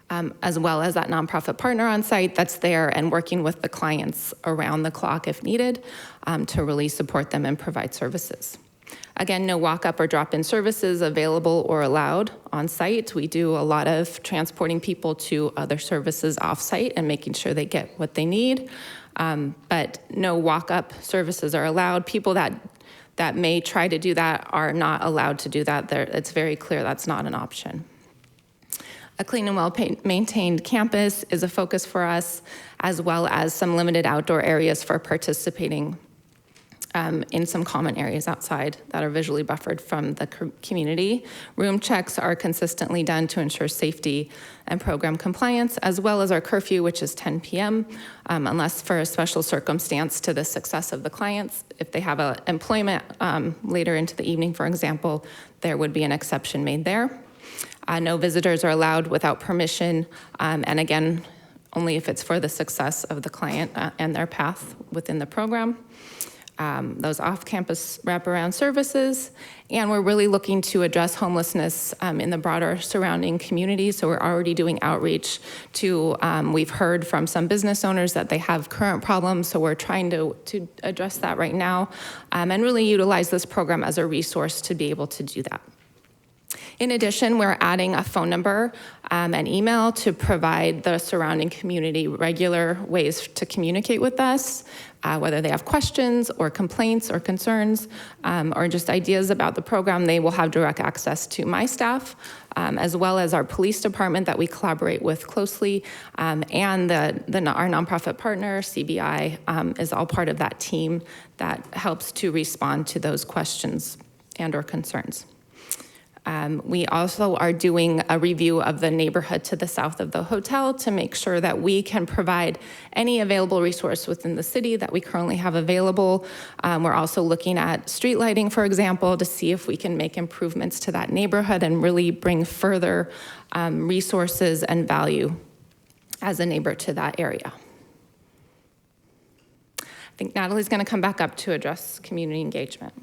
As well as that nonprofit partner on site that's there and working with the clients around the clock if needed to really support them and provide services. Again, no walk-up or drop-in services available or allowed on site. We do a lot of transporting people to other services off-site and making sure they get what they need. But no walk-up services are allowed. People that may try to do that are not allowed to do that. It's very clear that's not an option. A clean and well-maintained campus is a focus for us, as well as some limited outdoor areas for participating in some common areas outside that are visually buffered from the community. Room checks are consistently done to ensure safety and program compliance, as well as our curfew, which is 10 p.m., unless for a special circumstance to the success of the clients. If they have employment later into the evening, for example, there would be an exception made there. No visitors are allowed without permission, and again, only if it's for the success of the client and their path within the program. Those off-campus wraparound services, and we're really looking to address homelessness in the broader surrounding community. So we're already doing outreach to, we've heard from some business owners that they have current problems, so we're trying to address that right now, and really utilize this program as a resource to be able to do that. In addition, we're adding a phone number and email to provide the surrounding community regular ways to communicate with us, whether they have questions or complaints or concerns or just ideas about the program. They will have direct access to my staff, as well as our police department that we collaborate with closely, and our nonprofit partner, CBI, is all part of that team that helps to respond to those questions and or concerns. We also are doing a review of the neighborhood to the south of the hotel to make sure that we can provide any available resource within the city that we currently have available. We're also looking at street lighting, for example, to see if we can make improvements to that neighborhood and really bring further resources and value as a neighbor to that area. I think Natalie's going to come back up to address community engagement.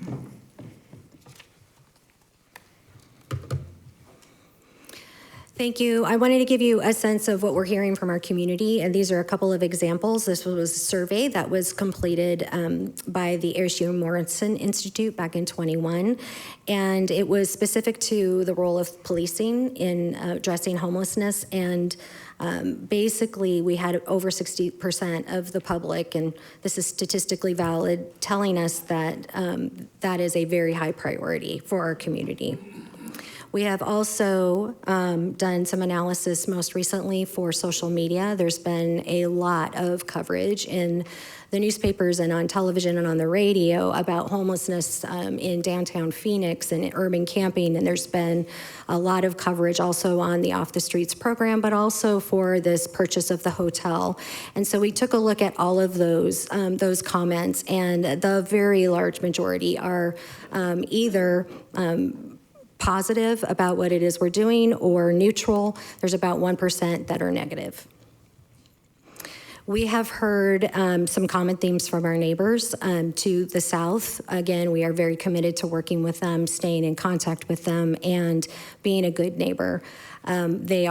Thank you. I wanted to give you a sense of what we're hearing from our community, and these are a couple of examples. This was a survey that was completed by the Ayrshire Morrison Institute back in 21, and it was specific to the role of policing in addressing homelessness. And basically, we had over 60% of the public, and this is statistically valid, telling us that that is a very high priority for our community. We have also done some analysis most recently for social media. There's been a lot of coverage in the newspapers and on television and on the radio about homelessness in downtown Phoenix and urban camping. And there's been a lot of coverage also on the Off the Streets program, but also for this purchase of the hotel. And so we took a look at all of those comments, and the very large majority are either positive about what it is we're doing or neutral. There's about 1% that are negative. We have heard some common themes from our neighbors to the south. Again, we are very committed to working with them, staying in contact with them, and being a good neighbor. There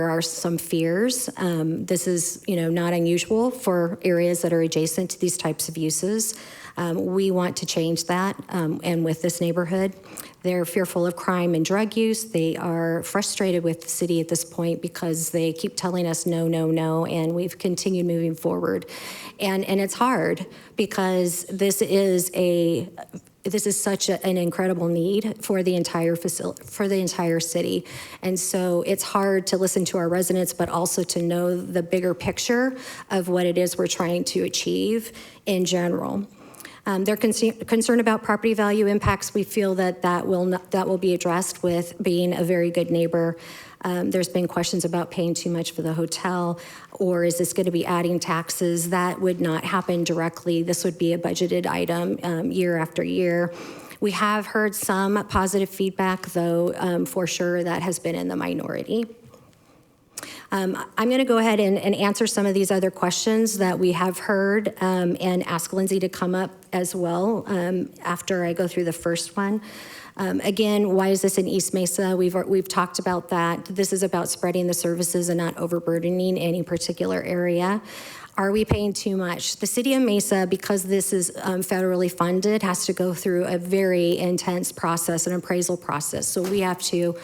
are some fears. This is, not unusual for areas that are adjacent to these types of uses. We want to change that, and with this neighborhood, they're fearful of crime and drug use. They are frustrated with the city at this point because they keep telling us no, no, no, and we've continued moving forward. And it's hard because this is such an incredible need for the entire for the entire city. And so it's hard to listen to our residents, but also to know the bigger picture of what it is we're trying to achieve in general. They're concerned about property value impacts. We feel that will be addressed with being a very good neighbor. There's been questions about paying too much for the hotel, or is this going to be adding taxes? That would not happen directly. This would be a budgeted item year after year. We have heard some positive feedback, though, for sure that has been in the minority. I'm going to go ahead and answer some of these other questions that we have heard and ask Lindsay to come up as well after I go through the first one. Again, why is this in East Mesa? We've talked about that. This is about spreading the services and not overburdening any particular area. Are we paying too much? The city of Mesa, because this is federally funded, has to go through a very intense process, an appraisal process. So we have to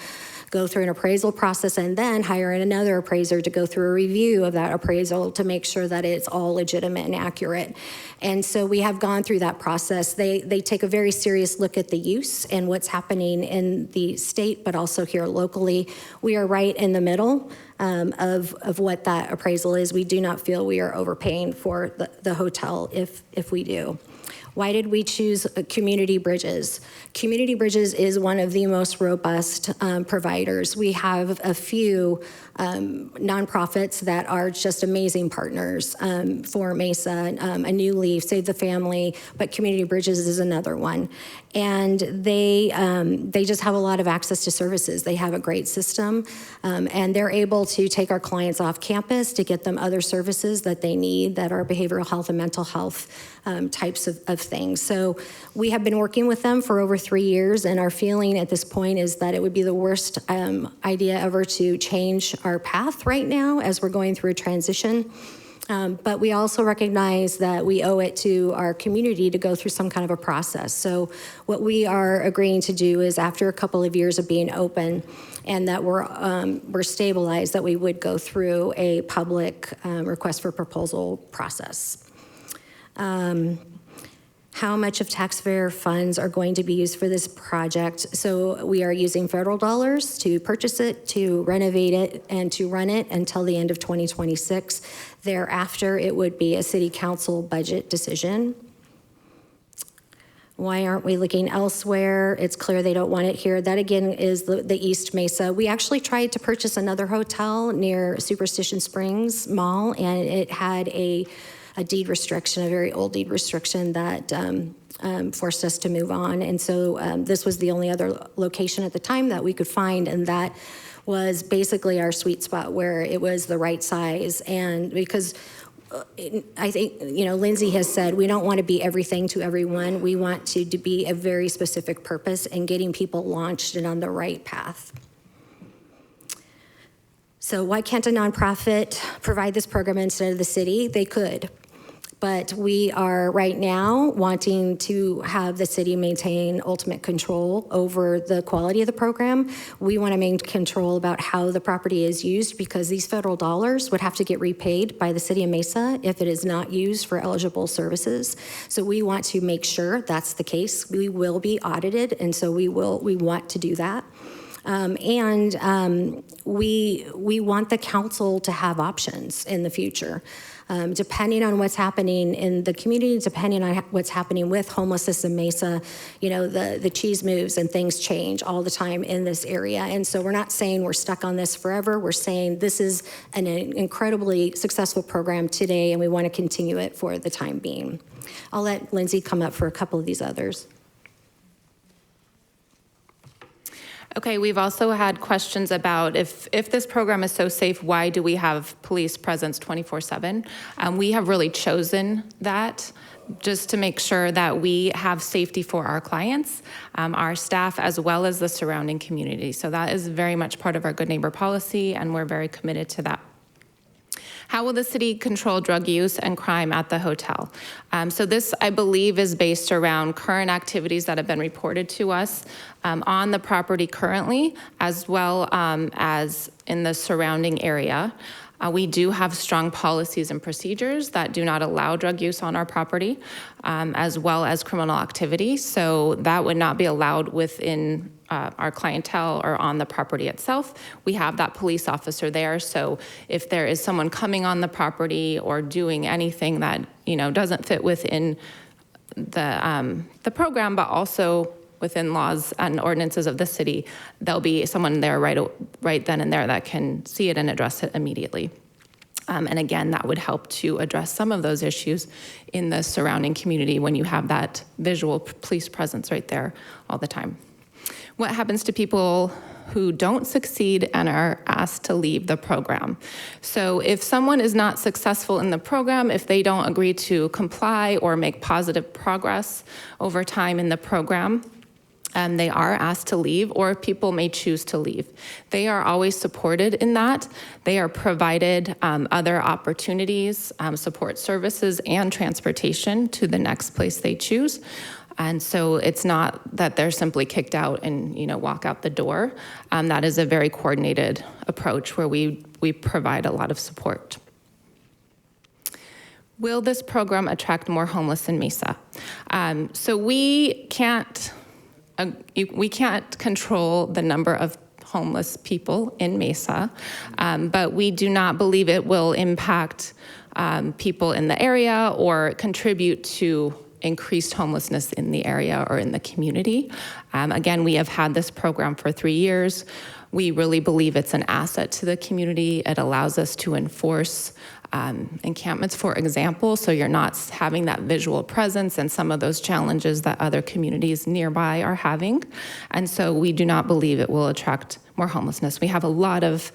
go through an appraisal process and then hire another appraiser to go through a review of that appraisal to make sure that it's all legitimate and accurate. And so we have gone through that process. They take a very serious look at the use and what's happening in the state, but also here locally. We are right in the middle of what that appraisal is. We do not feel we are overpaying for the hotel if we do. Why did we choose Community Bridges? Community Bridges is one of the most robust providers. We have a few nonprofits that are just amazing partners for Mesa, A New Leaf, Save the Family, but Community Bridges is another one. And they just have a lot of access to services. They have a great system, and they're able to take our clients off campus to get them other services that they need that are behavioral health and mental health types of things. So we have been working with them for over 3 years, and our feeling at this point is that it would be the worst idea ever to change our path right now as we're going through a transition. But we also recognize that we owe it to our community to go through some kind of a process. So what we are agreeing to do is, after a couple of years of being open and that we're stabilized, that we would go through a public request for proposal process. How much of taxpayer funds are going to be used for this project? So we are using federal dollars to purchase it, to renovate it, and to run it until the end of 2026. Thereafter, it would be a city council budget decision. Why aren't we looking elsewhere? It's clear they don't want it here. That again is the East Mesa. We actually tried to purchase another hotel near Superstition Springs Mall, and it had a deed restriction, a very old deed restriction that forced us to move on. And so this was the only other location at the time that we could find, and that was basically our sweet spot where it was the right size. And because I think, Lindsay has said, we don't want to be everything to everyone. We want to be a very specific purpose in getting people launched and on the right path. So why can't a nonprofit provide this program instead of the city? They could. But we are right now wanting to have the city maintain ultimate control over the quality of the program. We want to maintain control about how the property is used, because these federal dollars would have to get repaid by the city of Mesa if it is not used for eligible services. So we want to make sure that's the case. We will be audited, and so we want to do that. We want the council to have options in the future. Depending on what's happening in the community, depending on what's happening with homelessness in Mesa, the cheese moves and things change all the time in this area. And so we're not saying we're stuck on this forever. We're saying this is an incredibly successful program today, and we want to continue it for the time being. I'll let Lindsay come up for a couple of these others. Okay, we've also had questions about if this program is so safe, why do we have police presence 24/7? We have really chosen that just to make sure that we have safety for our clients, our staff, as well as the surrounding community. So that is very much part of our Good Neighbor policy, and we're very committed to that. How will the city control drug use and crime at the hotel? So this, I believe, is based around current activities that have been reported to us on the property currently, as well as in the surrounding area. We do have strong policies and procedures that do not allow drug use on our property, as well as criminal activity. So that would not be allowed within our clientele or on the property itself. We have that police officer there. So if there is someone coming on the property or doing anything that doesn't fit within the program, but also within laws and ordinances of the city, there'll be someone there right then and there that can see it and address it immediately. And again, that would help to address some of those issues in the surrounding community when you have that visual police presence right there all the time. What happens to people who don't succeed and are asked to leave the program? So if someone is not successful in the program, if they don't agree to comply or make positive progress over time in the program, they are asked to leave, or people may choose to leave. They are always supported in that. They are provided other opportunities, support services, and transportation to the next place they choose. And so it's not that they're simply kicked out and walk out the door. That is a very coordinated approach where we provide a lot of support. Will this program attract more homeless in Mesa? So we can't control the number of homeless people in Mesa, but we do not believe it will impact people in the area or contribute to increased homelessness in the area or in the community. Again, we have had this program for 3 years. We really believe it's an asset to the community. It allows us to enforce encampments, for example, so you're not having that visual presence and some of those challenges that other communities nearby are having. And so we do not believe it will attract more homelessness. We have a lot of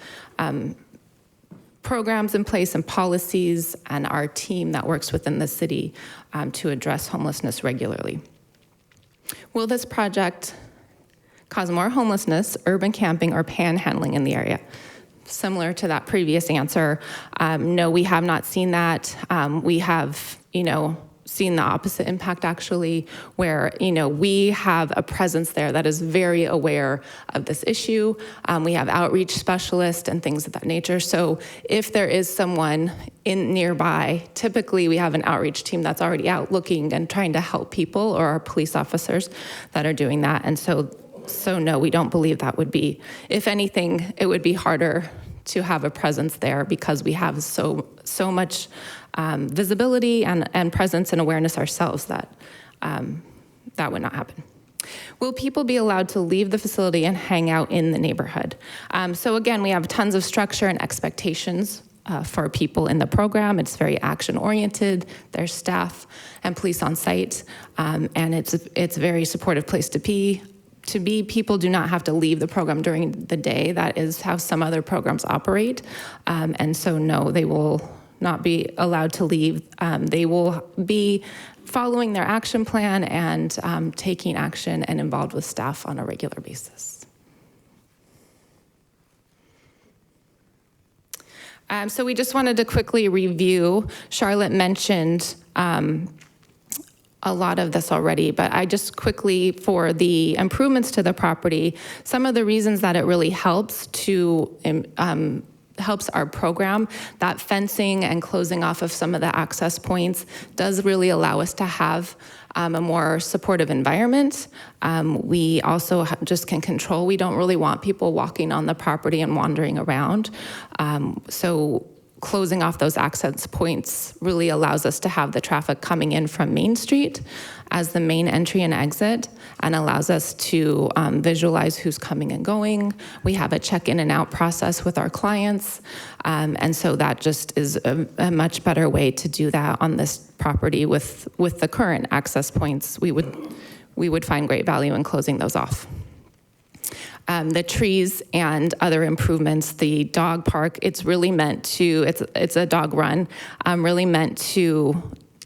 programs in place and policies, and our team that works within the city to address homelessness regularly. Will this project cause more homelessness, urban camping, or panhandling in the area? Similar to that previous answer, no, we have not seen that. We have, seen the opposite impact actually, where, we have a presence there that is very aware of this issue. We have outreach specialists and things of that nature. So if there is someone in nearby, typically we have an outreach team that's already out looking and trying to help people, or our police officers that are doing that. And so no, we don't believe that would be, if anything, it would be harder to have a presence there because we have so much visibility and presence and awareness ourselves that that would not happen. Will people be allowed to leave the facility and hang out in the neighborhood? So again, we have tons of structure and expectations for people in the program. It's very action-oriented. There's staff and police on site, and it's a very supportive place to be. People do not have to leave the program during the day. That is how some other programs operate. And so no, they will not be allowed to leave. They will be following their action plan and taking action and involved with staff on a regular basis. So we just wanted to quickly review. Charlotte mentioned a lot of this already, but I just quickly, for the improvements to the property, some of the reasons that it really helps helps our program, that fencing and closing off of some of the access points does really allow us to have a more supportive environment. We also just can control. We don't really want people walking on the property and wandering around. So closing off those access points really allows us to have the traffic coming in from Main Street as the main entry and exit, and allows us to visualize who's coming and going. We have a check-in and out process with our clients, and so that just is a much better way to do that on this property with the current access points. We would find great value in closing those off. The trees and other improvements, the dog park, it's really meant to, it's a dog run, really meant to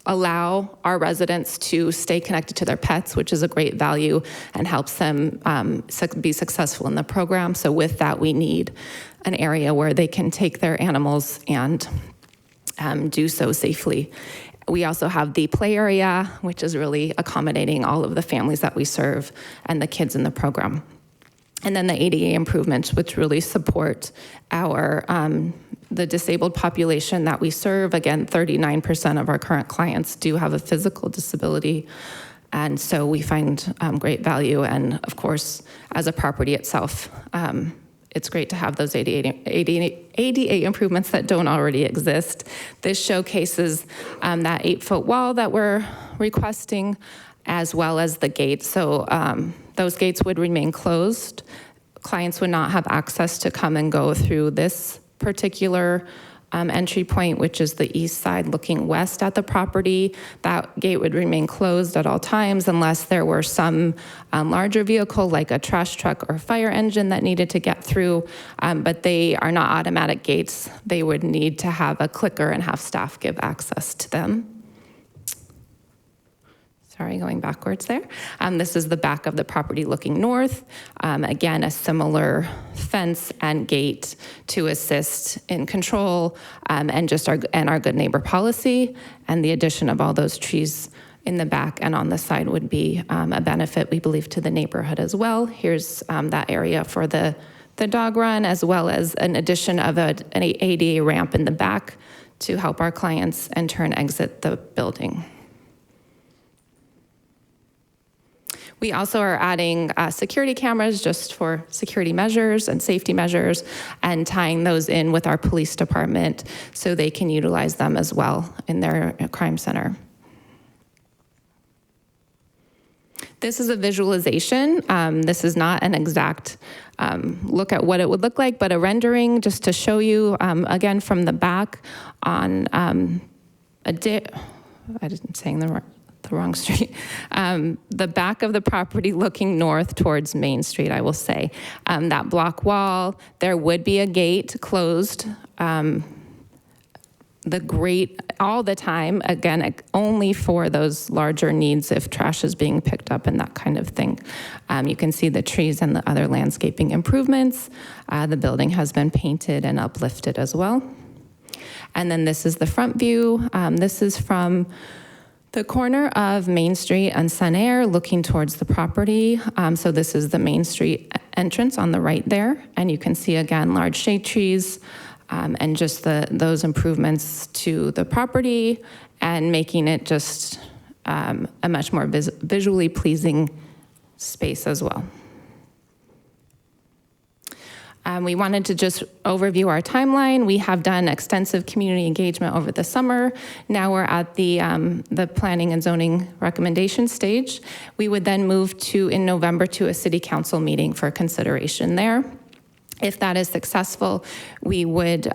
allow our residents to stay connected to their pets, which is a great value and helps them be successful in the program. So with that, we need an area where they can take their animals and do so safely. We also have the play area, which is really accommodating all of the families that we serve and the kids in the program. And then the ADA improvements, which really support our the disabled population that we serve. Again, 39% of our current clients do have a physical disability. And so we find great value. And of course, as a property itself, it's great to have those ADA improvements that don't already exist. This showcases that 8-foot wall that we're requesting, as well as the gates. So those gates would remain closed. Clients would not have access to come and go through this particular entry point, which is the east side looking west at the property. That gate would remain closed at all times unless there were some larger vehicle like a trash truck or fire engine that needed to get through, but they are not automatic gates. They would need to have a clicker and have staff give access to them. Sorry, going backwards there. This is the back of the property looking north. Again, a similar fence and gate to assist in control and just our good neighbor policy. And the addition of all those trees in the back and on the side would be a benefit, we believe, to the neighborhood as well. Here's that area for the dog run, as well as an addition of an ADA ramp in the back to help our clients enter and exit the building. We also are adding security cameras just for security measures and safety measures, and tying those in with our police department so they can utilize them as well in their crime center. This is a visualization. This is not an exact look at what it would look like, but a rendering just to show you, again, from the back on I'm saying the wrong street. The back of the property looking north towards Main Street, I will say. That block wall, there would be a gate closed. The grate all the time, again, only for those larger needs if trash is being picked up and that kind of thing. You can see the trees and the other landscaping improvements. The building has been painted and uplifted as well. And then this is the front view. This is from the corner of Main Street and Sun Air looking towards the property. So this is the Main Street entrance on the right there. And you can see, again, large shade trees, and just those improvements to the property and making it just a much more visually pleasing space as well. We wanted to just overview our timeline. We have done extensive community engagement over the summer. Now we're at the planning and zoning recommendation stage. We would then move in November to a city council meeting for consideration there. If that is successful, we would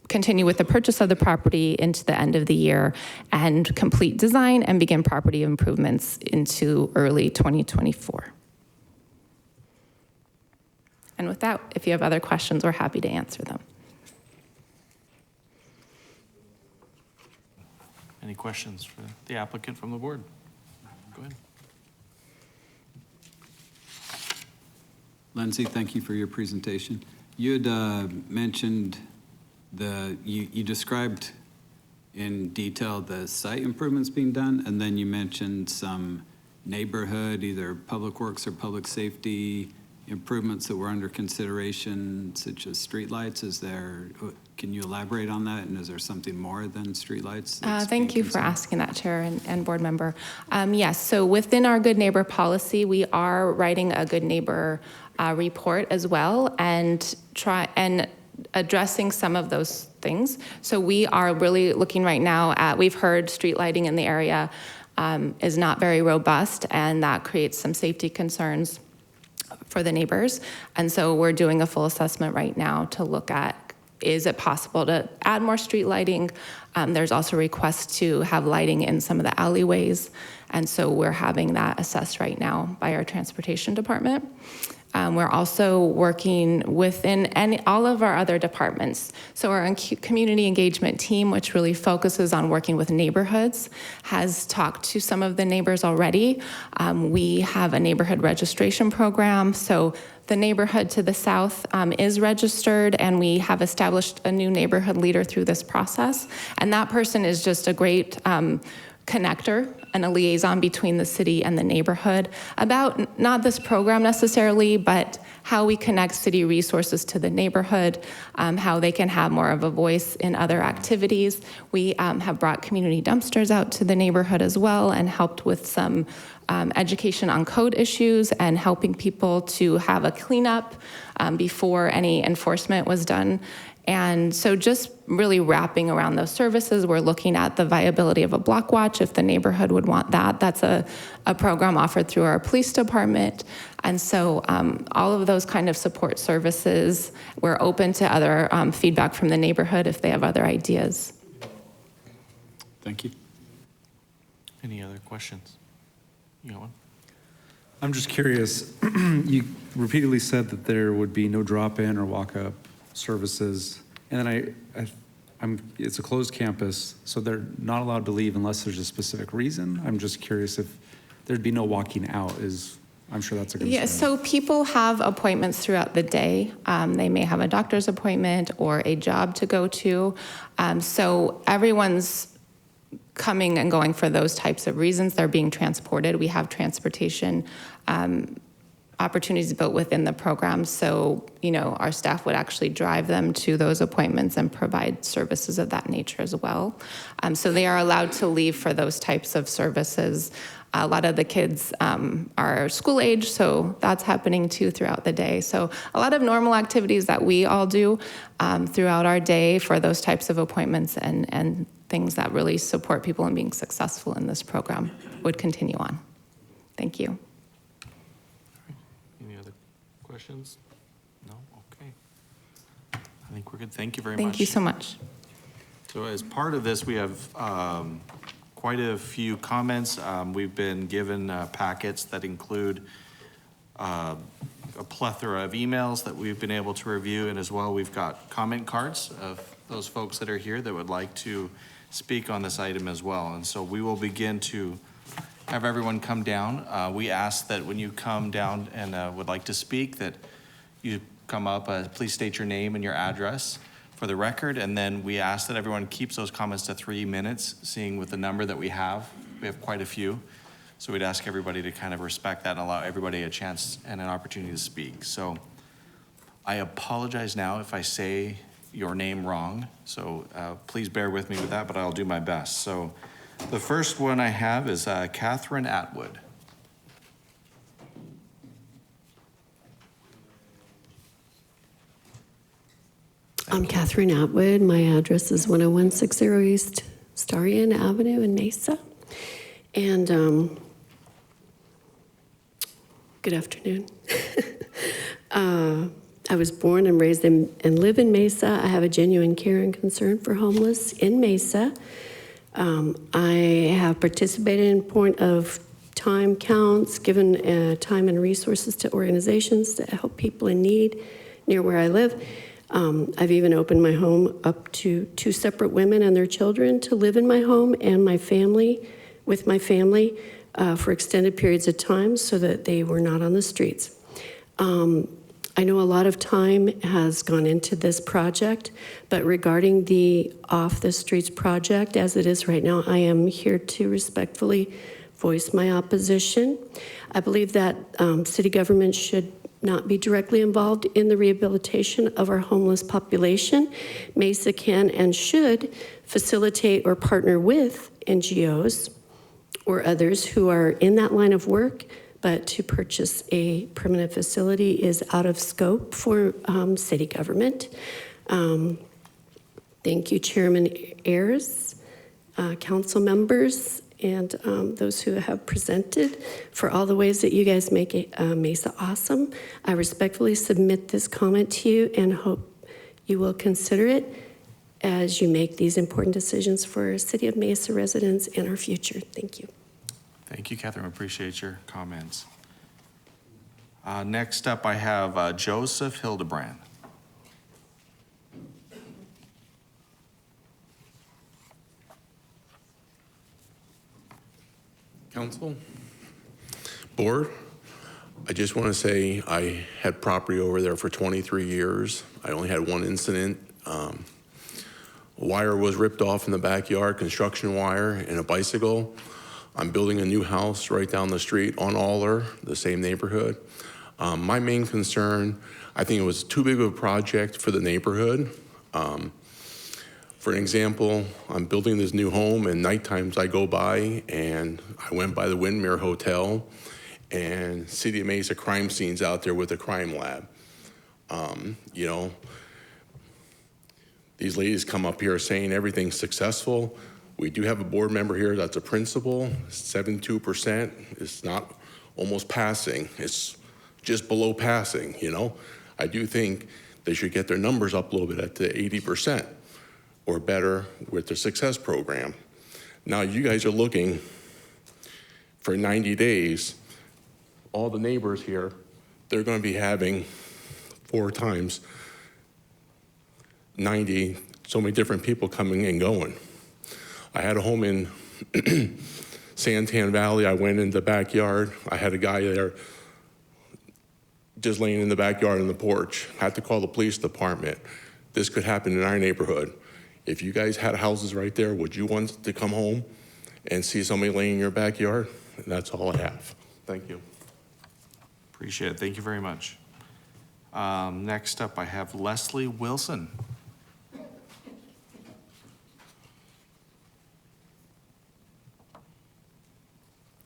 continue with the purchase of the property into the end of the year and complete design and begin property improvements into early 2024. And with that, if you have other questions, we're happy to answer them. Any questions for the applicant from the board? Go ahead. Lindsay, thank you for your presentation. You had mentioned you described in detail the site improvements being done, and then you mentioned some neighborhood, either public works or public safety improvements that were under consideration, such as streetlights. Can you elaborate on that? And is there something more than streetlights? Thank you for asking that, Chair and board member. Yes, so within our Good Neighbor policy, we are writing a Good Neighbor report as well and addressing some of those things. So we are really looking right now at, we've heard street lighting in the area is not very robust, and that creates some safety concerns for the neighbors. And so we're doing a full assessment right now to look at, is it possible to add more street lighting? There's also requests to have lighting in some of the alleyways. And so we're having that assessed right now by our transportation department. We're also working within all of our other departments. So our community engagement team, which really focuses on working with neighborhoods, has talked to some of the neighbors already. We have a neighborhood registration program. So the neighborhood to the south is registered, and we have established a new neighborhood leader through this process. And that person is just a great connector and a liaison between the city and the neighborhood about not this program necessarily, but how we connect city resources to the neighborhood, how they can have more of a voice in other activities. We have brought community dumpsters out to the neighborhood as well and helped with some education on code issues and helping people to have a cleanup before any enforcement was done. And so just really wrapping around those services, we're looking at the viability of a block watch if the neighborhood would want that. That's a program offered through our police department. And so all of those kind of support services, we're open to other feedback from the neighborhood if they have other ideas. Thank you. Any other questions? You got one? I'm just curious, you repeatedly said that there would be no drop-in or walk-up services, and then it's a closed campus, so they're not allowed to leave unless there's a specific reason. I'm just curious if there'd be no walking out. I'm sure that's a concern. Yeah, so people have appointments throughout the day. They may have a doctor's appointment or a job to go to. So everyone's coming and going for those types of reasons. They're being transported. We have transportation opportunities built within the program. So, our staff would actually drive them to those appointments and provide services of that nature as well. So they are allowed to leave for those types of services. A lot of the kids are school age, so that's happening too throughout the day. So a lot of normal activities that we all do throughout our day for those types of appointments and things that really support people in being successful in this program would continue on. Thank you. Any other questions? No? Okay. I think we're good. Thank you very much. Thank you so much. So as part of this, we have quite a few comments. We've been given packets that include a plethora of emails that we've been able to review, and as well, we've got comment cards of those folks that are here that would like to speak on this item as well. And so we will begin to have everyone come down. We ask that when you come down and would like to speak, that you come up, please state your name and your address for the record, and then we ask that everyone keeps those comments to 3 minutes, seeing with the number that we have quite a few. So we'd ask everybody to kind of respect that and allow everybody a chance and an opportunity to speak. So I apologize now if I say your name wrong, so please bear with me with that, but I'll do my best. So the first one I have is Catherine Atwood. I'm Catherine Atwood. My address is 10160 East Starion Avenue in Mesa. And good afternoon. I was born and raised and live in Mesa. I have a genuine care and concern for homeless in Mesa. I have participated in point of time counts, given time and resources to organizations that help people in need near where I live. I've even opened my home up to 2 separate women and their children to live in my home and my family, with my family, for extended periods of time so that they were not on the streets. I know a lot of time has gone into this project, but regarding the Off the Streets project, as it is right now, I am here to respectfully voice my opposition. I believe that city government should not be directly involved in the rehabilitation of our homeless population. Mesa can and should facilitate or partner with NGOs or others who are in that line of work, but to purchase a permanent facility is out of scope for city government. Thank you, Chairman Ayers, council members, and those who have presented for all the ways that you guys make Mesa awesome. I respectfully submit this comment to you and hope you will consider it as you make these important decisions for City of Mesa residents and our future. Thank you. Thank you, Catherine. I appreciate your comments. Next up, I have Joseph Hildebrand. Council, board, I just want to say I had property over there for 23 years. I only had one incident. A wire was ripped off in the backyard, construction wire, and a bicycle. I'm building a new house right down the street on Aller, the same neighborhood. My main concern, I think it was too big of a project for the neighborhood. For an example, I'm building this new home, and night times I go by, and I went by the Windmere Hotel, and City of Mesa crime scenes out there with a crime lab. You know, these ladies come up here saying everything's successful. We do have a board member here that's a principal, 72%. It's not almost passing. It's just below passing, you know. I do think they should get their numbers up a little bit at the 80% or better with their success program. Now you guys are looking for 90 days. All the neighbors here, they're gonna be having 4 times 90, so many different people coming and going. I had a home in Santan Valley. I went in the backyard. I had a guy there just laying in the backyard on the porch. I had to call the police department. This could happen in our neighborhood. If you guys had houses right there, would you want to come home and see somebody laying in your backyard? And that's all I have. Thank you. Appreciate it. Thank you very much. Next up, I have Leslie Wilson.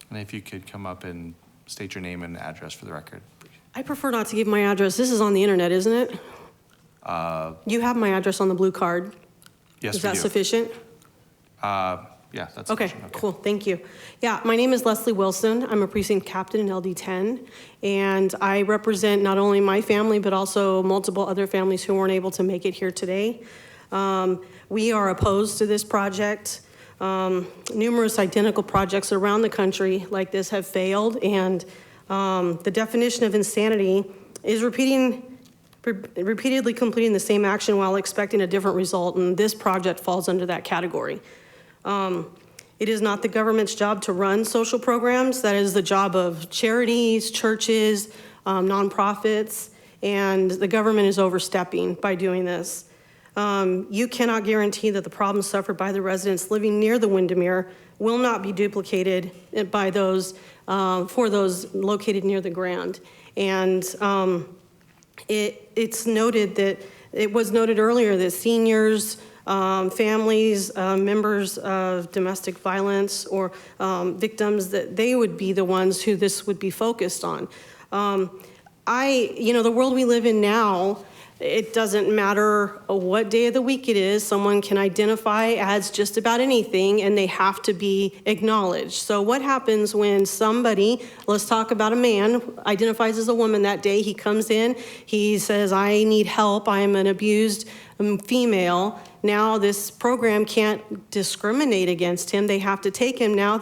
And if you could come up and state your name and address for the record. I prefer not to give my address. This is on the internet, isn't it? You have my address on the blue card. Yes, Is that we do. sufficient? Yeah, that's Okay, sufficient. cool, thank you. Yeah, my name is Leslie Wilson. I'm a precinct captain in LD 10, and I represent not only my family, but also multiple other families who weren't able to make it here today. We are opposed to this project. Numerous identical projects around the country like this have failed, and the definition of insanity is repeatedly completing the same action while expecting a different result, and this project falls under that category. It is not the government's job to run social programs. That is the job of charities, churches, nonprofits, and the government is overstepping by doing this. You cannot guarantee that the problems suffered by the residents living near the Windermere will not be duplicated by those, for those located near the Grand. And it was noted earlier that seniors, families, members of domestic violence or victims, that they would be the ones who this would be focused on. The world we live in now, it doesn't matter what day of the week it is, someone can identify as just about anything and they have to be acknowledged. So what happens when somebody, let's talk about a man, identifies as a woman that day, he comes in, he says, I need help, I am an abused female. Now this program can't discriminate against him, they have to take him. Now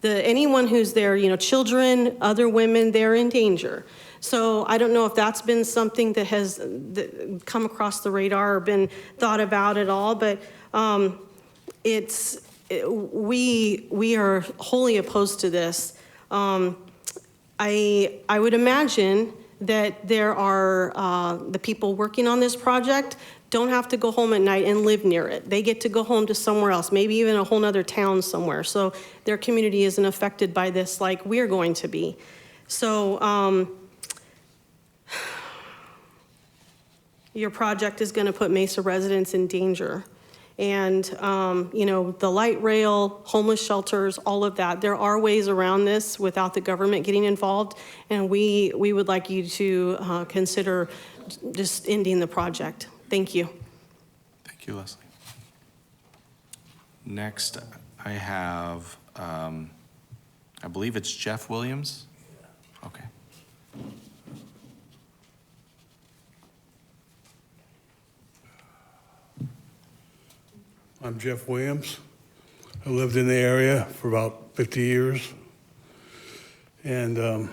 anyone who's there, children, other women, they're in danger. So I don't know if that's been something that has come across the radar or been thought about at all, but we are wholly opposed to this. I would imagine that there are the people working on this project don't have to go home at night and live near it. They get to go home to somewhere else, maybe even a whole nother town somewhere. So their community isn't affected by this like we're going to be. So your project is going to put Mesa residents in danger. And, the light rail, homeless shelters, all of that, there are ways around this without the government getting involved. And we would like you to consider just ending the project. Thank you. Thank you, Leslie. Next, I have, I believe it's Jeff Williams. Okay. I'm Jeff Williams. I lived in the area for about 50 years. And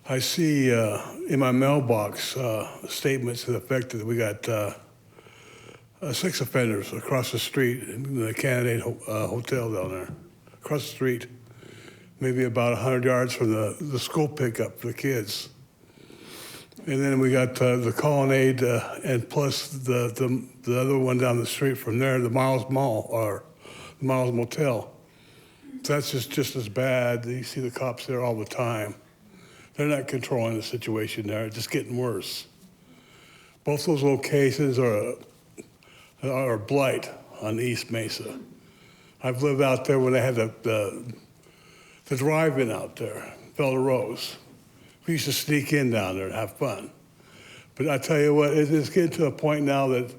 I see in my mailbox statements to the effect that we got 6 offenders across the street in the Candidate Hotel down there, across the street, maybe about 100 yards from the school pickup for the kids. And then we got the Colonnade and plus the other one down the street from there, the Miles Mall or the Miles Motel. That's just as bad. You see the cops there all the time. They're not controlling the situation there. It's just getting worse. Both those locations are a blight on East Mesa. I've lived out there when they had the drive-in out there, Bella Rose. We used to sneak in down there and have fun. But I tell you what, it's getting to a point now that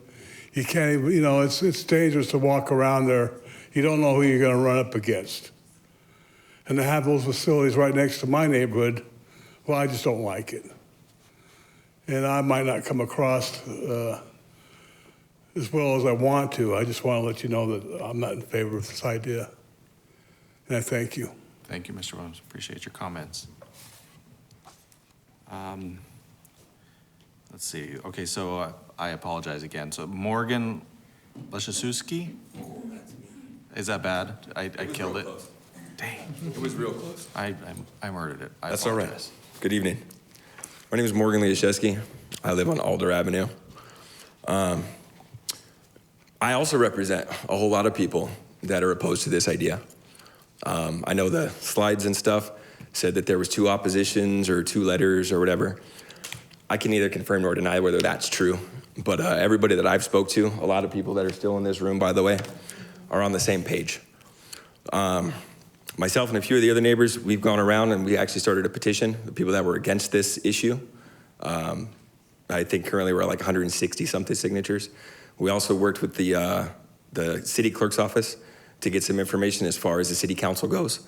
you can't even, it's dangerous to walk around there. You don't know who you're going to run up against. And to have those facilities right next to my neighborhood, well, I just don't like it. And I might not come across as well as I want to. I just want to let you know that I'm not in favor of this idea. And I thank you. Thank you, Mr. Williams. Appreciate your comments. Let's see. Okay, so I apologize again. So Morgan Leszewski? Is that bad? I killed it. Dang. It was real close. I murdered it. I That's all right. apologize. Good evening. My name is Morgan Leszewski. I live on Alder Avenue. I also represent a whole lot of people that are opposed to this idea. I know the slides and stuff said that there was 2 oppositions or 2 letters or whatever. I can neither confirm nor deny whether that's true, but everybody that I've spoke to, a lot of people that are still in this room, by the way, are on the same page. Myself and a few of the other neighbors, we've gone around and we actually started a petition, the people that were against this issue. I think currently we're at like 160 something signatures. We also worked with the the city clerk's office to get some information as far as the city council goes.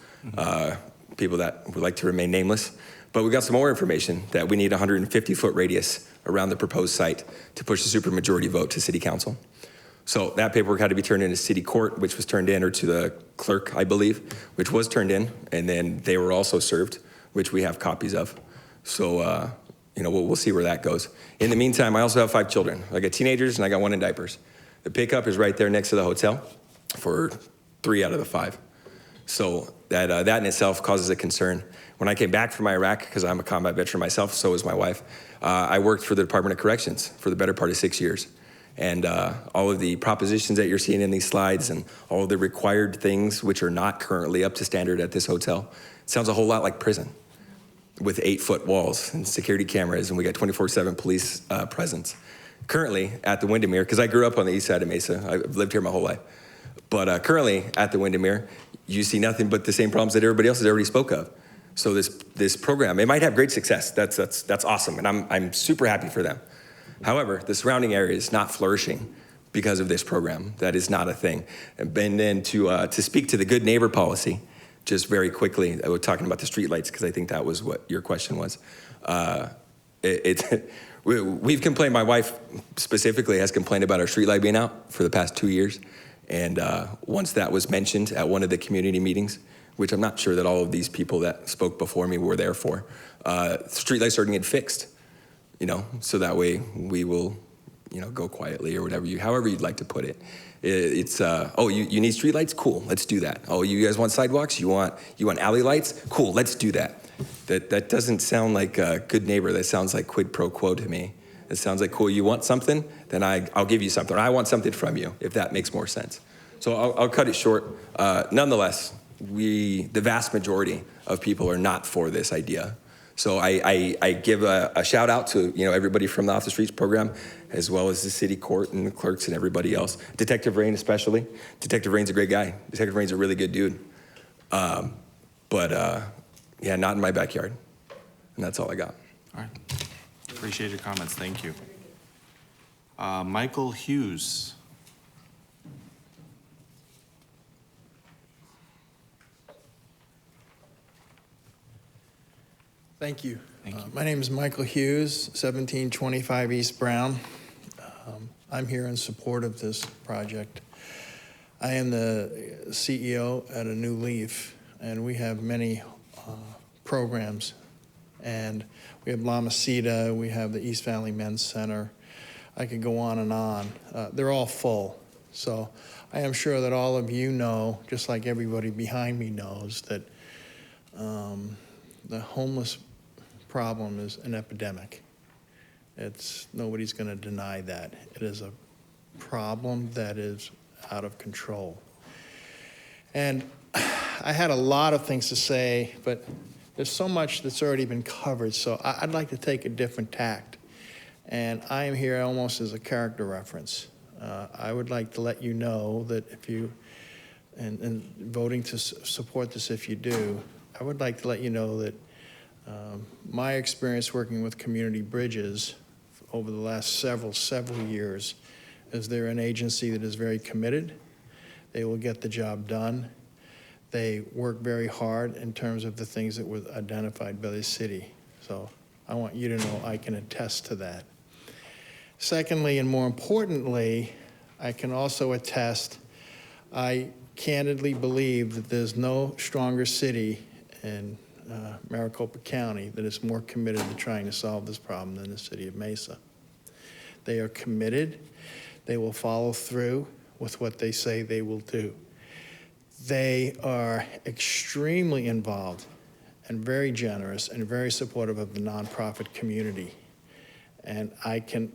People that would like to remain nameless. But we got some more information that we need a 150-foot radius around the proposed site to push the supermajority vote to city council. So that paperwork had to be turned into city court, which was turned in, or to the clerk, I believe, which was turned in, and then they were also served, which we have copies of. So, we'll see where that goes. In the meantime, I also have 5 children. I got teenagers and I got 1 in diapers. The pickup is right there next to the hotel for 3 out of the 5. So that in itself causes a concern. When I came back from Iraq, because I'm a combat veteran myself, so is my wife, I worked for the Department of Corrections for the better part of 6 years. And all of the propositions that you're seeing in these slides and all of the required things which are not currently up to standard at this hotel, sounds a whole lot like prison with 8-foot walls and security cameras, and we got 24/7 police presence. Currently at the Windermere, because I grew up on the east side of Mesa, I've lived here my whole life, but currently at the Windermere, you see nothing but the same problems that everybody else has already spoke of. So this program, it might have great success. That's awesome, and I'm super happy for them. However, the surrounding area is not flourishing because of this program. That is not a thing. And then to speak to the good neighbor policy, just very quickly, I was talking about the streetlights because I think that was what your question was. We've complained, my wife specifically has complained about our streetlight being out for the past 2 years. And once that was mentioned at one of the community meetings, which I'm not sure that all of these people that spoke before me were there for, streetlights are going to get fixed, so that way we will, go quietly or whatever however you'd like to put it. It's you need streetlights? Cool, let's do that. Oh, you guys want sidewalks? You want alley lights? Cool, let's do that. That doesn't sound like a good neighbor. That sounds like quid pro quo to me. It sounds like, cool, you want something? Then I'll give you something. Or I want something from you, if that makes more sense. So I'll cut it short. Nonetheless, the vast majority of people are not for this idea. So I give a shout out to everybody from the Off the Streets program, as well as the city court and the clerks and everybody else. Detective Rain especially. Detective Rain's a great guy. Detective Rain's a really good dude. Yeah, not in my backyard. And that's all I got. All right. Appreciate your comments. Thank you. Michael Hughes. Thank you. My name is Michael Hughes, 1725 East Brown. I'm here in support of this project. I am the CEO at A New Leaf, and we have many programs. And we have La Mesita, we have the East Valley Men's Center. I could go on and on. They're all full. So I am sure that all of you know, just like everybody behind me knows, that the homeless problem is an epidemic. Nobody's going to deny that. It is a problem that is out of control. And I had a lot of things to say, but there's so much that's already been covered, so I'd like to take a different tact. And I am here almost as a character reference. I would like to let you know that if you, and voting to support this if you do, I would like to let you know that my experience working with Community Bridges over the last several years is they're an agency that is very committed. They will get the job done. They work very hard in terms of the things that were identified by the city. So I want you to know I can attest to that. Secondly, and more importantly, I can also attest, I candidly believe that there's no stronger city in Maricopa County that is more committed to trying to solve this problem than the city of Mesa. They are committed. They will follow through with what they say they will do. They are extremely involved and very generous and very supportive of the nonprofit community. And I can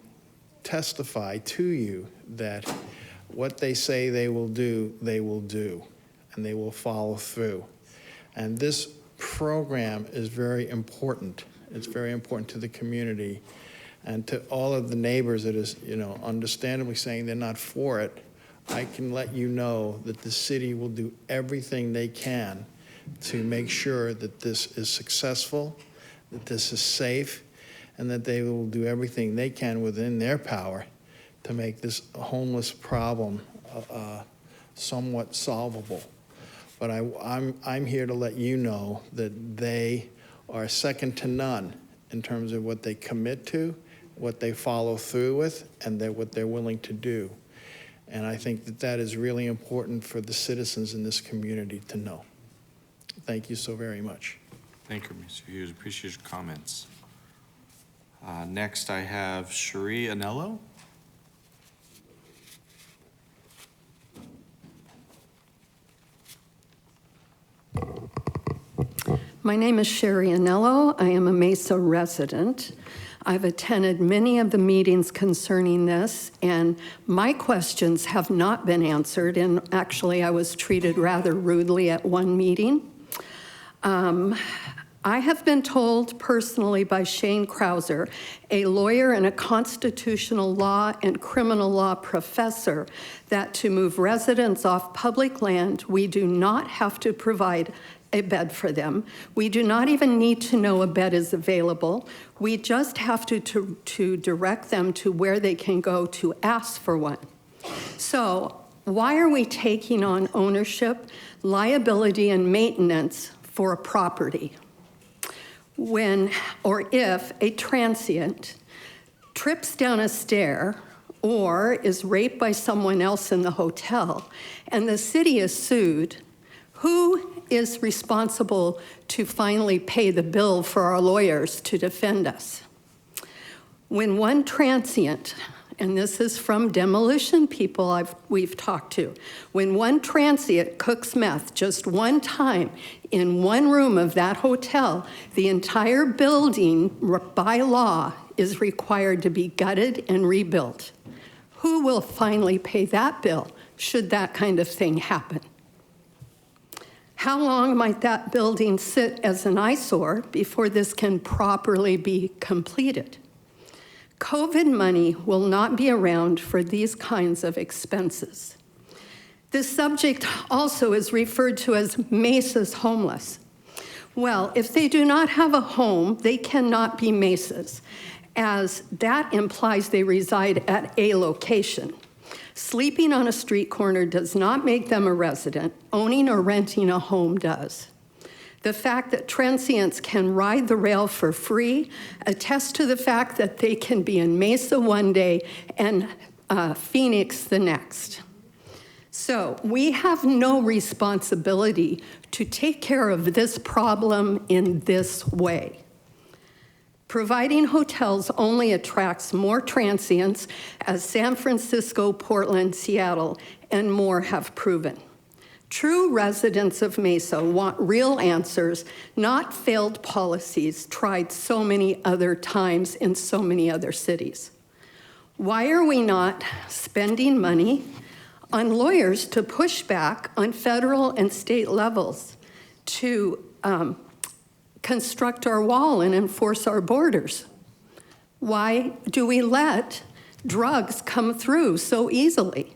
testify to you that what they say they will do, and they will follow through. And this program is very important. It's very important to the community and to all of the neighbors that is, understandably saying they're not for it. I can let you know that the city will do everything they can to make sure that this is successful, that this is safe, and that they will do everything they can within their power to make this homeless problem somewhat solvable. But I'm here to let you know that they are second to none in terms of what they commit to, what they follow through with, and what they're willing to do. And I think that that is really important for the citizens in this community to know. Thank you so very much. Thank you, Mr. Hughes. Appreciate your comments. Next, I have Cherie Anello. My name is Sherry Anello. I am a Mesa resident. I've attended many of the meetings concerning this, and my questions have not been answered, and actually I was treated rather rudely at one meeting. I have been told personally by Shane Krauser, a lawyer and a constitutional law and criminal law professor, that to move residents off public land, we do not have to provide a bed for them. We do not even need to know a bed is available. We just have to direct them to where they can go to ask for one. So why are we taking on ownership, liability, and maintenance for a property when or if a transient trips down a stair or is raped by someone else in the hotel and the city is sued? Who is responsible to finally pay the bill for our lawyers to defend us? When one transient, and this is from demolition people we've talked to, when one transient cooks meth just one time in one room of that hotel, the entire building by law is required to be gutted and rebuilt. Who will finally pay that bill should that kind of thing happen? How long might that building sit as an eyesore before this can properly be completed? COVID money will not be around for these kinds of expenses. This subject also is referred to as Mesa's homeless. Well, if they do not have a home, they cannot be Mesas, as that implies they reside at a location. Sleeping on a street corner does not make them a resident. Owning or renting a home does. The fact that transients can ride the rail for free attests to the fact that they can be in Mesa one day and Phoenix the next. So we have no responsibility to take care of this problem in this way. Providing hotels only attracts more transients, as San Francisco, Portland, Seattle, and more have proven. True residents of Mesa want real answers, not failed policies tried so many other times in so many other cities. Why are we not spending money on lawyers to push back on federal and state levels to construct our wall and enforce our borders? Why do we let drugs come through so easily?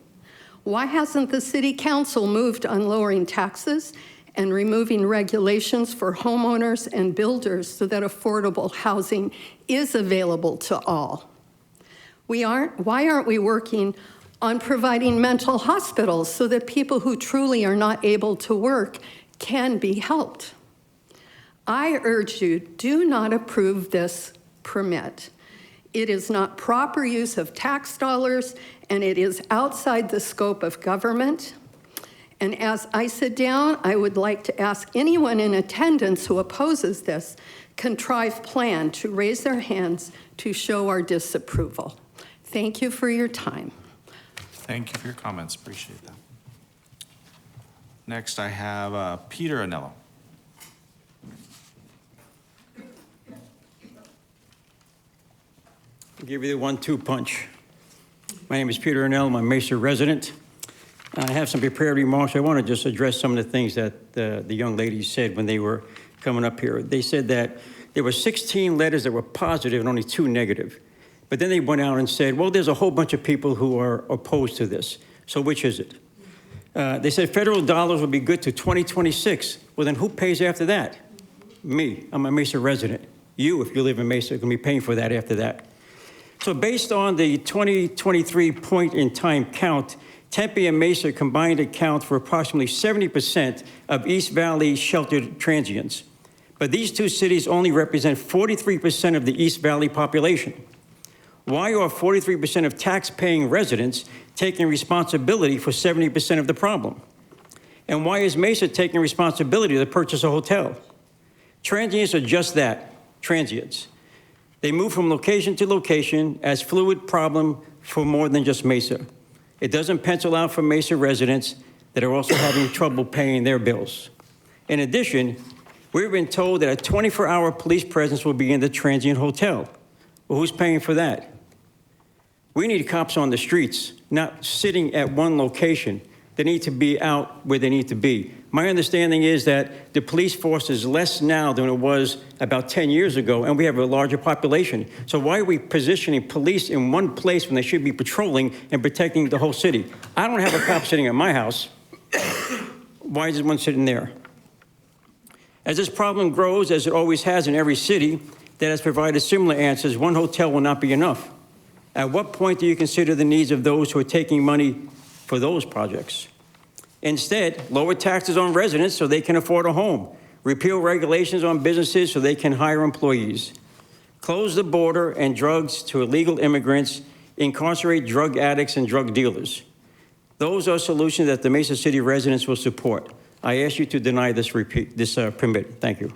Why hasn't the city council moved on lowering taxes and removing regulations for homeowners and builders so that affordable housing is available to all? Why aren't we working on providing mental hospitals so that people who truly are not able to work can be helped? I urge you, do not approve this permit. It is not proper use of tax dollars, and it is outside the scope of government. And as I sit down, I would like to ask anyone in attendance who opposes this contrived plan to raise their hands to show our disapproval. Thank you for your time. Thank you for your comments. Appreciate that. Next, I have Peter Anello. I'll give you the 1-2 punch. My name is Peter Arnell. I'm a Mesa resident. I have some prepared remarks. I want to just address some of the things that the young ladies said when they were coming up here. They said that there were 16 letters that were positive and only 2 negative. But then they went out and said, well, there's a whole bunch of people who are opposed to this. So which is it? They said federal dollars will be good to 2026. Well, then who pays after that? Me. I'm a Mesa resident. You, if you live in Mesa, are going to be paying for that after that. So based on the 2023 point-in-time count, Tempe and Mesa combined account for approximately 70% of East Valley sheltered transients. But these two cities only represent 43% of the East Valley population. Why are 43% of tax-paying residents taking responsibility for 70% of the problem? And why is Mesa taking responsibility to purchase a hotel? Transients are just that, transients. They move from location to location as fluid problem for more than just Mesa. It doesn't pencil out for Mesa residents that are also having trouble paying their bills. In addition, we've been told that a 24-hour police presence will be in the transient hotel. Well, who's paying for that? We need cops on the streets, not sitting at one location. They need to be out where they need to be. My understanding is that the police force is less now than it was about 10 years ago, and we have a larger population. So why are we positioning police in one place when they should be patrolling and protecting the whole city? I don't have a cop sitting at my house. Why is one sitting there? As this problem grows, as it always has in every city that has provided similar answers, one hotel will not be enough. At what point do you consider the needs of those who are taking money for those projects? Instead, lower taxes on residents so they can afford a home. Repeal regulations on businesses so they can hire employees. Close the border and drugs to illegal immigrants. Incarcerate drug addicts and drug dealers. Those are solutions that the Mesa City residents will support. I ask you to deny this permit. Thank you.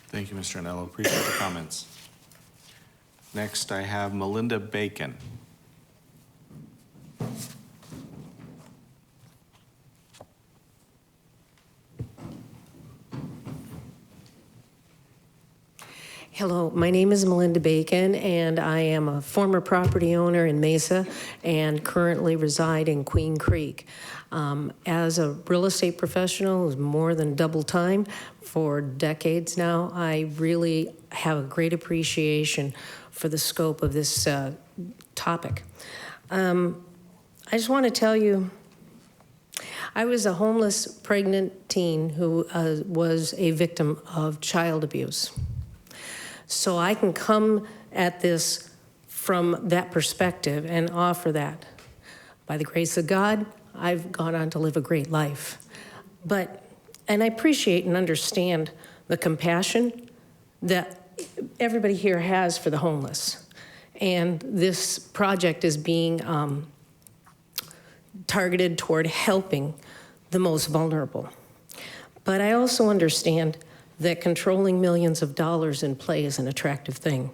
Thank you, Mr. Anello. Appreciate the comments. Next, I have Melinda Bacon. Hello, my name is Melinda Bacon, and I am a former property owner in Mesa and currently reside in Queen Creek. As a real estate professional who's more than double time for decades now, I really have a great appreciation for the scope of this topic. I just want to tell you, I was a homeless pregnant teen who was a victim of child abuse. So I can come at this from that perspective and offer that. By the grace of God, I've gone on to live a great life. And I appreciate and understand the compassion that everybody here has for the homeless. And this project is being targeted toward helping the most vulnerable. But I also understand that controlling millions of dollars in play is an attractive thing.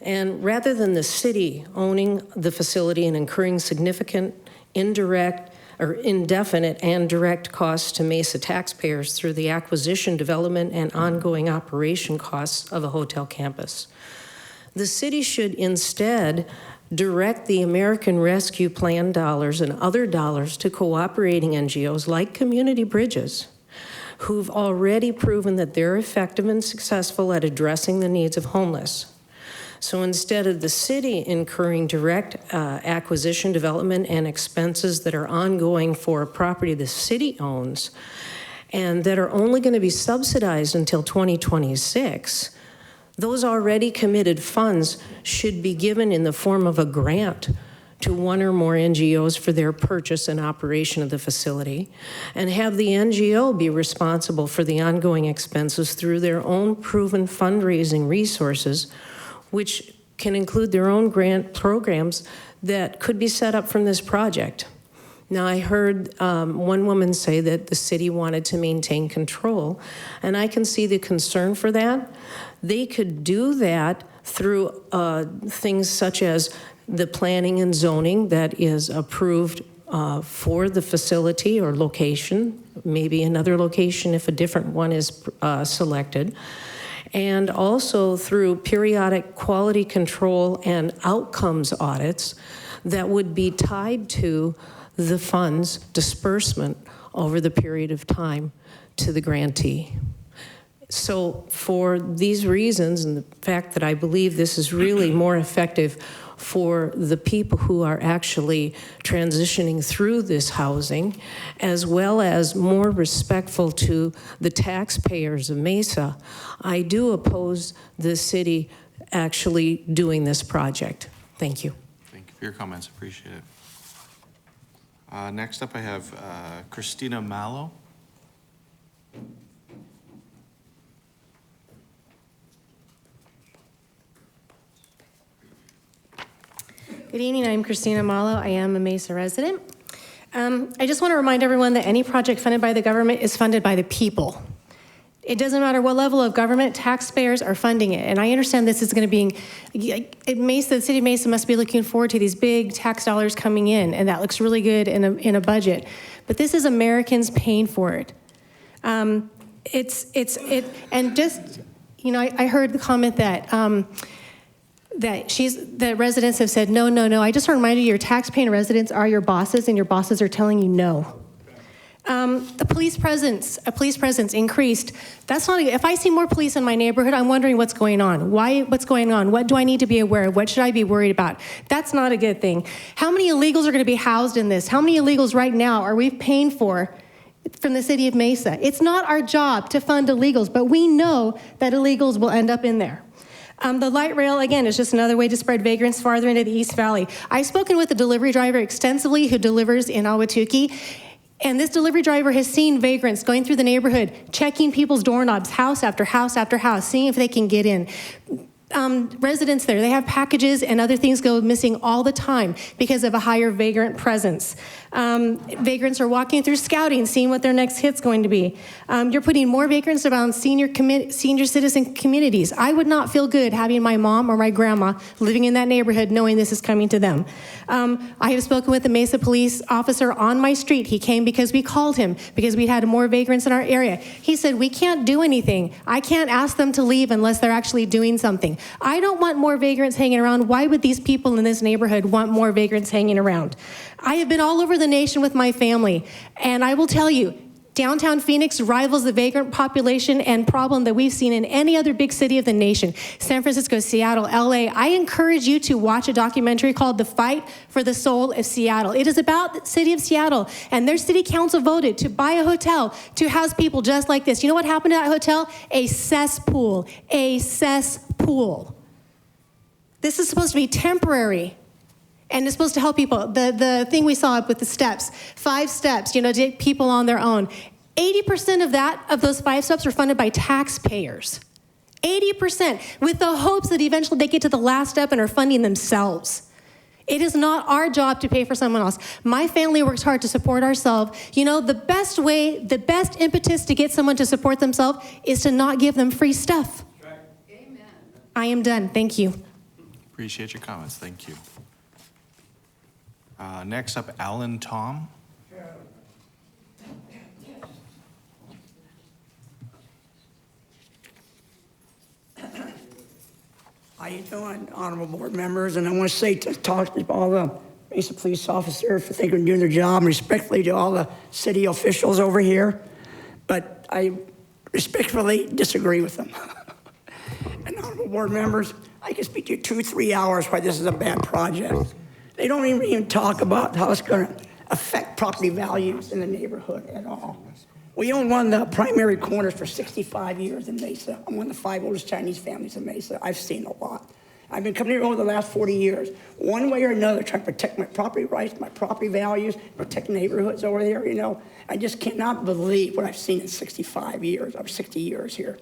And rather than the city owning the facility and incurring significant indirect or indefinite and direct costs to Mesa taxpayers through the acquisition, development, and ongoing operation costs of a hotel campus, the city should instead direct the American Rescue Plan dollars and other dollars to cooperating NGOs like Community Bridges, who've already proven that they're effective and successful at addressing the needs of homeless. So instead of the city incurring direct acquisition, development, and expenses that are ongoing for a property the city owns and that are only going to be subsidized until 2026, those already committed funds should be given in the form of a grant to one or more NGOs for their purchase and operation of the facility, and have the NGO be responsible for the ongoing expenses through their own proven fundraising resources, which can include their own grant programs that could be set up from this project. Now, I heard one woman say that the city wanted to maintain control, and I can see the concern for that. They could do that through things such as the planning and zoning that is approved for the facility or location, maybe another location if a different one is selected, and also through periodic quality control and outcomes audits that would be tied to the funds disbursement over the period of time to the grantee. So for these reasons and the fact that I believe this is really more effective for the people who are actually transitioning through this housing, as well as more respectful to the taxpayers of Mesa, I do oppose the city actually doing this project. Thank you. Thank you for your comments. Appreciate it. Next up, I have Christina Mallow. Good evening, I'm Christina Malo. I am a Mesa resident. I just want to remind everyone that any project funded by the government is funded by the people. It doesn't matter what level of government, taxpayers are funding it. And I understand this is going to be, Mesa, the city of Mesa must be looking forward to these big tax dollars coming in, and that looks really good in a budget. But this is Americans paying for it. And just, you know, I heard the comment that that residents have said, no, no, no. I just want to remind you, your tax-paying residents are your bosses, and your bosses are telling you no. The police presence increased. That's not, if I see more police in my neighborhood, I'm wondering what's going on. What's going on? What do I need to be aware of? What should I be worried about? That's not a good thing. How many illegals are going to be housed in this? How many illegals right now are we paying for from the city of Mesa? It's not our job to fund illegals, but we know that illegals will end up in there. The light rail, again, is just another way to spread vagrants farther into the East Valley. I've spoken with a delivery driver extensively who delivers in Ahwatukee, and this delivery driver has seen vagrants going through the neighborhood, checking people's doorknobs, house after house after house, seeing if they can get in. Residents there, they have packages and other things go missing all the time because of a higher vagrant presence. Vagrants are walking through scouting, seeing what their next hit's going to be. You're putting more vagrants around senior citizen communities. I would not feel good having my mom or my grandma living in that neighborhood knowing this is coming to them. I have spoken with the Mesa police officer on my street. He came because we called him because we had more vagrants in our area. He said, we can't do anything. I can't ask them to leave unless they're actually doing something. I don't want more vagrants hanging around. Why would these people in this neighborhood want more vagrants hanging around? I have been all over the nation with my family, and I will tell you, downtown Phoenix rivals the vagrant population and problem that we've seen in any other big city of the nation. San Francisco, Seattle, LA. I encourage you to watch a documentary called The Fight for the Soul of Seattle. It is about the city of Seattle, and their city council voted to buy a hotel to house people just like this. You know what happened to that hotel? A cesspool. A cesspool. This is supposed to be temporary. And it's supposed to help people. The thing we saw with the steps, 5 steps, you know, to get people on their own. 80% of those 5 steps are funded by taxpayers. 80%, with the hopes that eventually they get to the last step and are funding themselves. It is not our job to pay for someone else. My family works hard to support ourselves. You know, the best way, the best impetus to get someone to support themselves is to not give them free stuff. Amen. I am done. Thank you. Appreciate your comments. Thank you. Next up, Alan Tom. How you doing, honorable board members? And I want to say talk to all the Mesa police officers for thinking doing their job, and respectfully to all the city officials over here. But I respectfully disagree with them. And honorable board members, I can speak to you 2-3 hours why this is a bad project. They don't even talk about how it's going to affect property values in the neighborhood at all. We own one of the primary corners for 65 years in Mesa. I'm one of the 5 oldest Chinese families in Mesa. I've seen a lot. I've been coming here over the last 40 years, one way or another, trying to protect my property rights, my property values, protect neighborhoods over there, you know. I just cannot believe what I've seen in 65 years, or 60 years here.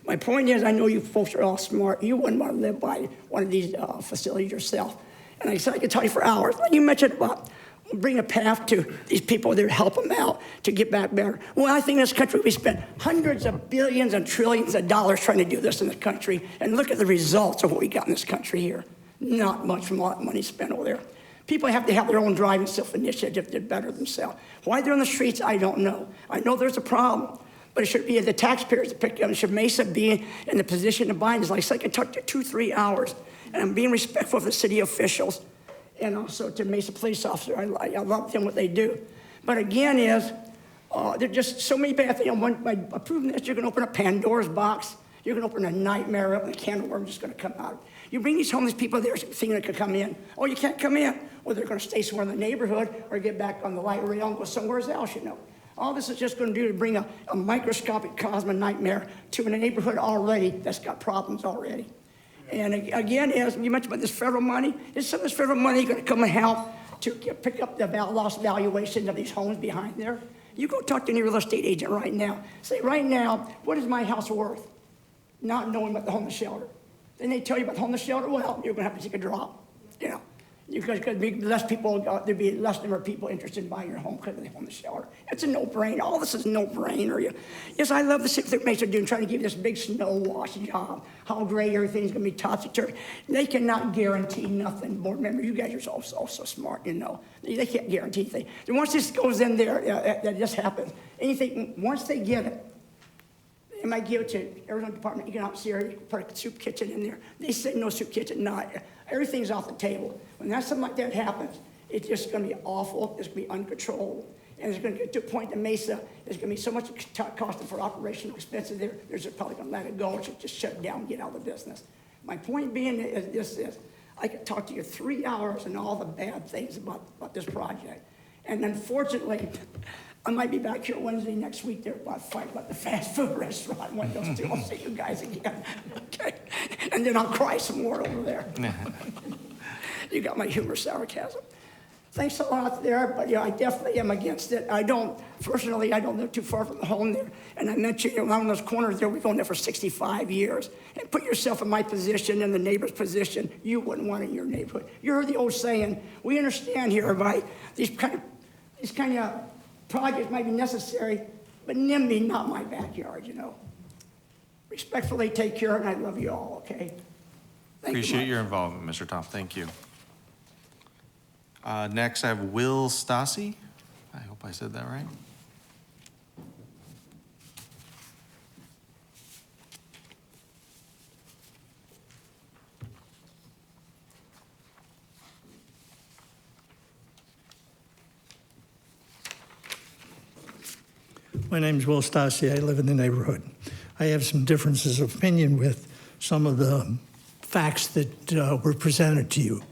My point is, I know you folks are all smart. You wouldn't want to live by one of these facilities yourself. And I said I could tell you for hours. You mentioned about bring a path to these people there to help them out to get back better. Well, I think in this country we spent hundreds of billions and trillions of dollars trying to do this in this country, and look at the results of what we got in this country here. Not much from a lot of money spent over there. People have to have their own driving self-initiative to better themselves. Why they're on the streets, I don't know. I know there's a problem, but it should be the taxpayers to pick up. It should Mesa be in the position to buy this. Like I said, I can talk to 2-3 hours. And I'm being respectful of the city officials and also to Mesa police officer. I love them, what they do. But again there are just so many bad things. By approving this, you're going to open up Pandora's box. You're going to open a nightmare up, and a can of worms is going to come out. You bring these homeless people there thinking they could come in. Oh, you can't come in. Well, they're going to stay somewhere in the neighborhood or get back on the light rail and go somewhere else, you know. All this is just going to do to bring a microscopic cosmic nightmare to a neighborhood already that's got problems already. And again, as you mentioned about this federal money, is some of this federal money going to come and help to pick up the lost valuation of these homes behind there. You go talk to any real estate agent right now. Say, right now, what is my house worth? Not knowing about the homeless shelter. Then they tell you about the homeless shelter, well, you're gonna have to take a drop, you know. Because there'd be less people, there'd be less number of people interested in buying your home because of the homeless shelter. It's a no-brainer. All this is no-brainer. Yes, I love the city of Mesa doing, trying to give you this big snow wash job. How great everything's gonna be topsy-turvy. They cannot guarantee nothing. Board members, you guys are so smart, you know. They can't guarantee things. And once this goes in there, that just happens. Anything, once they get it, they might give it to Arizona Department of Economic Security, put a soup kitchen in there. They say no soup kitchen, not. Everything's off the table. When something like that happens, it's just gonna be awful, it's gonna be uncontrolled. And it's gonna get to a point in Mesa, there's gonna be so much cost for operational expenses there, they're just probably gonna let it go, or just shut it down and get out of the business. My point being is this, I could talk to you 3 hours and all the bad things about this project. And unfortunately, I might be back here Wednesday next week there about fight about the fast food restaurant windows too. I'll see you guys again. Okay. And then I'll cry some more over there. You got my humor, sarcasm. Thanks a lot there, but yeah, I definitely am against it. Personally, I don't live too far from the home there. And I mentioned, you know, one of those corners there, we've owned there for 65 years. And put yourself in my position and the neighbor's position, you wouldn't want it in your neighborhood. You heard the old saying, we understand here, right? These kind of projects might be necessary, but NIMBY, not my backyard, you know. Respectfully, take care, and I love you all, okay? Appreciate your involvement, Mr. Top. Thank you. Next, I have Will Stassi. I hope I said that right. My name's Will Stassi. I live in the neighborhood. I have some differences of opinion with some of the facts that were presented to you.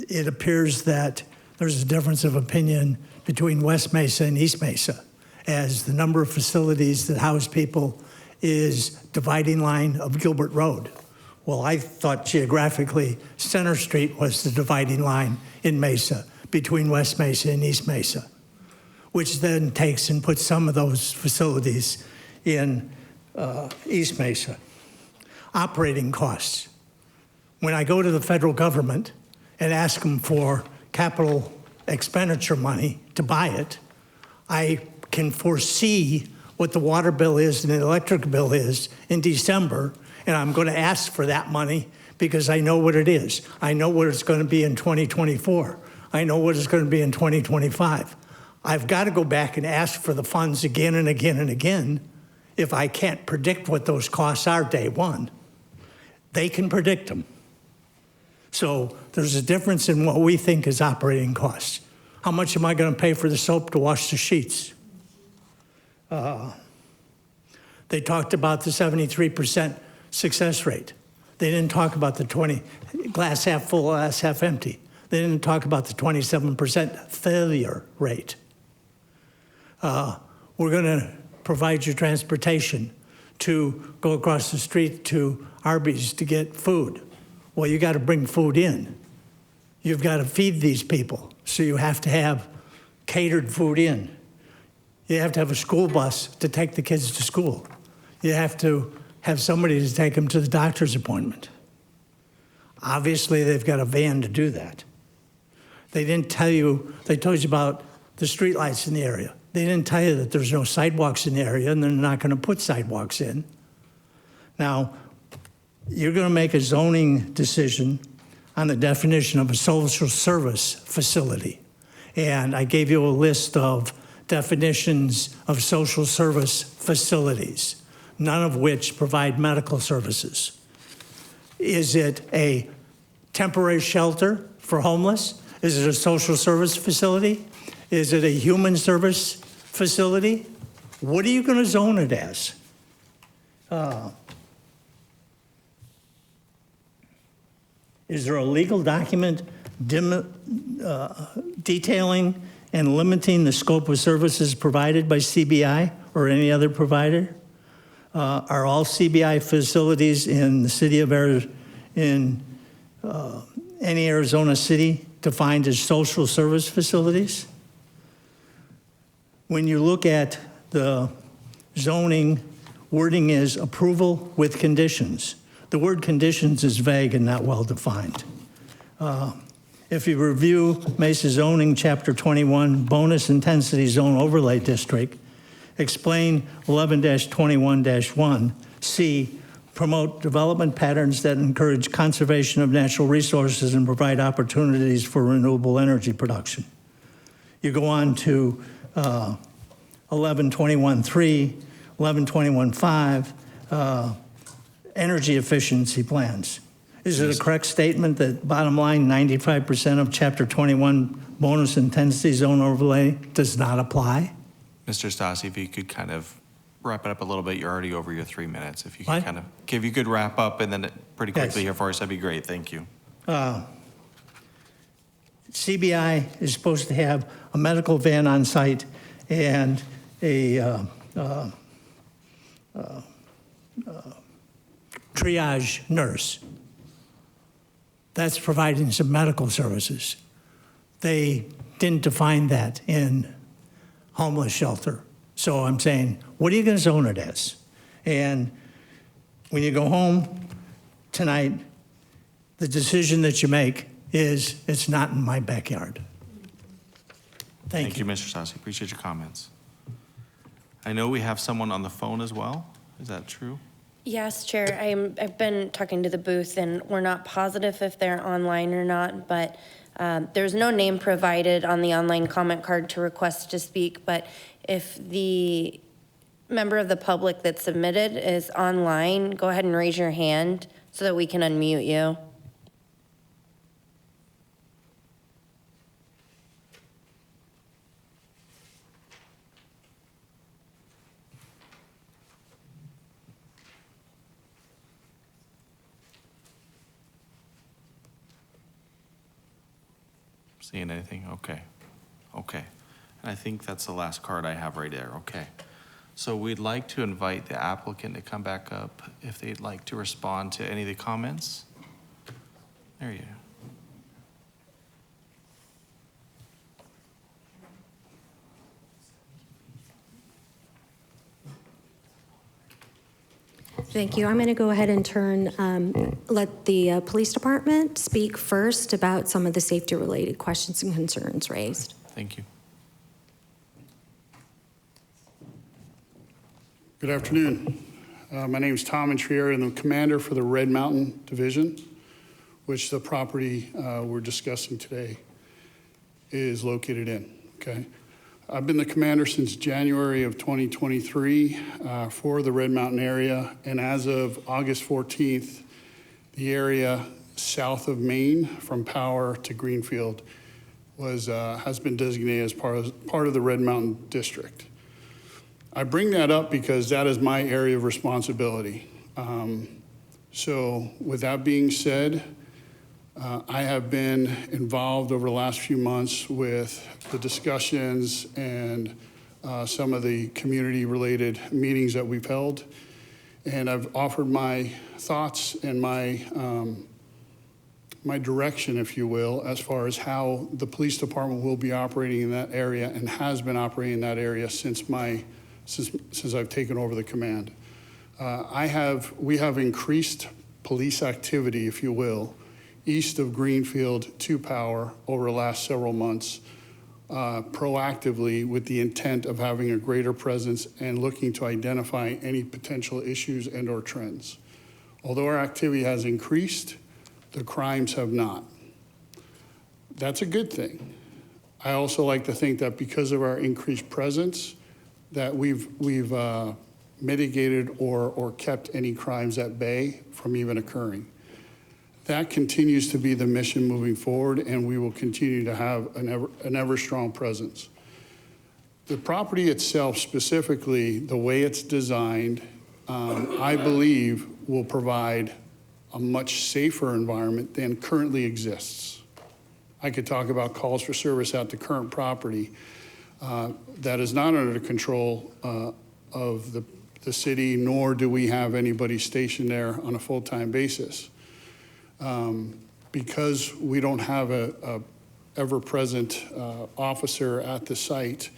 It appears that there's a difference of opinion between West Mesa and East Mesa, as the number of facilities that house people is dividing line of Gilbert Road. Well, I thought geographically Center Street was the dividing line in Mesa between West Mesa and East Mesa, which then takes and puts some of those facilities in East Mesa. Operating costs. When I go to the federal government and ask them for capital expenditure money to buy it, I can foresee what the water bill is and the electric bill is in December, and I'm going to ask for that money because I know what it is. I know what it's going to be in 2024. I know what it's going to be in 2025. I've got to go back and ask for the funds again and again and again if I can't predict what those costs are day one. They can predict them. So there's a difference in what we think is operating costs. How much am I going to pay for the soap to wash the sheets? They talked about the 73% success rate. They didn't talk about the 20, glass half full, glass half empty. They didn't talk about the 27% failure rate. We're going to provide you transportation to go across the street to Arby's to get food. Well, you got to bring food in. You've got to feed these people, so you have to have catered food in. You have to have a school bus to take the kids to school. You have to have somebody to take them to the doctor's appointment. Obviously, they've got a van to do that. They didn't tell you, they told you about the streetlights in the area. They didn't tell you that there's no sidewalks in the area, and they're not going to put sidewalks in. Now, you're going to make a zoning decision on the definition of a social service facility. And I gave you a list of definitions of social service facilities, none of which provide medical services. Is it a temporary shelter for homeless? Is it a social service facility? Is it a human service facility? What are you going to zone it as? Is there a legal document detailing and limiting the scope of services provided by CBI or any other provider? Are all CBI facilities in the city of any Arizona city defined as social service facilities. When you look at the zoning, wording is approval with conditions. The word conditions is vague and not well defined. If you review Mesa zoning, chapter 21, bonus intensity zone overlay district, explain 11-21-1, C, promote development patterns that encourage conservation of natural resources and provide opportunities for renewable energy production. You go on to 11-21-3, 11-21-5, energy efficiency plans. Is it a correct statement that bottom line 95% of chapter 21 bonus intensity zone overlay does not apply? Mr. Stassi, if you could kind of wrap it up a little bit, you're already over your 3 minutes. If you could What? kind of, if you could wrap up and then pretty quickly Yes. here for us, that'd be great. Thank you. CBI is supposed to have a medical van on site and a triage nurse. That's providing some medical services. They didn't define that in homeless shelter. So I'm saying, what are you going to zone it as? And when you go home tonight, the decision that you make is, it's not in my backyard. Thank you. Mr. Stassi. Appreciate your comments. I know we have someone on the phone as well. Is that true? Yes, Chair. I've been talking to the booth, and we're not positive if they're online or not, but there's no name provided on the online comment card to request to speak, but if the member of the public that submitted is online, go ahead and raise your hand so that we can unmute you. Seeing anything? Okay. Okay. And I think that's the last card I have right there. Okay. So we'd like to invite the applicant to come back up if they'd like to respond to any of the comments. There you go. Thank you. I'm going to go ahead and let the police department speak first about some of the safety-related questions and concerns raised. Thank you. Good afternoon. My name is Tom Intrieri. I'm the commander for the Red Mountain Division, which the property we're discussing today is located in, okay? I've been the commander since January of 2023 for the Red Mountain area, and as of August 14th, the area south of Maine from Power to Greenfield has been designated as part of the Red Mountain District. I bring that up because that is my area of responsibility. So with that being said, I have been involved over the last few months with the discussions and some of the community-related meetings that we've held. And I've offered my thoughts and my direction, if you will, as far as how the police department will be operating in that area and has been operating in that area since I've taken over the command. We have increased police activity, if you will, east of Greenfield to Power over the last several months, proactively with the intent of having a greater presence and looking to identify any potential issues and or trends. Although our activity has increased, the crimes have not. That's a good thing. I also like to think that because of our increased presence, that we've mitigated or kept any crimes at bay from even occurring. That continues to be the mission moving forward, and we will continue to have an ever strong presence. The property itself, specifically, the way it's designed, I believe will provide a much safer environment than currently exists. I could talk about calls for service at the current property that is not under the control of the city, nor do we have anybody stationed there on a full-time basis. because we don't have a ever-present officer at the site,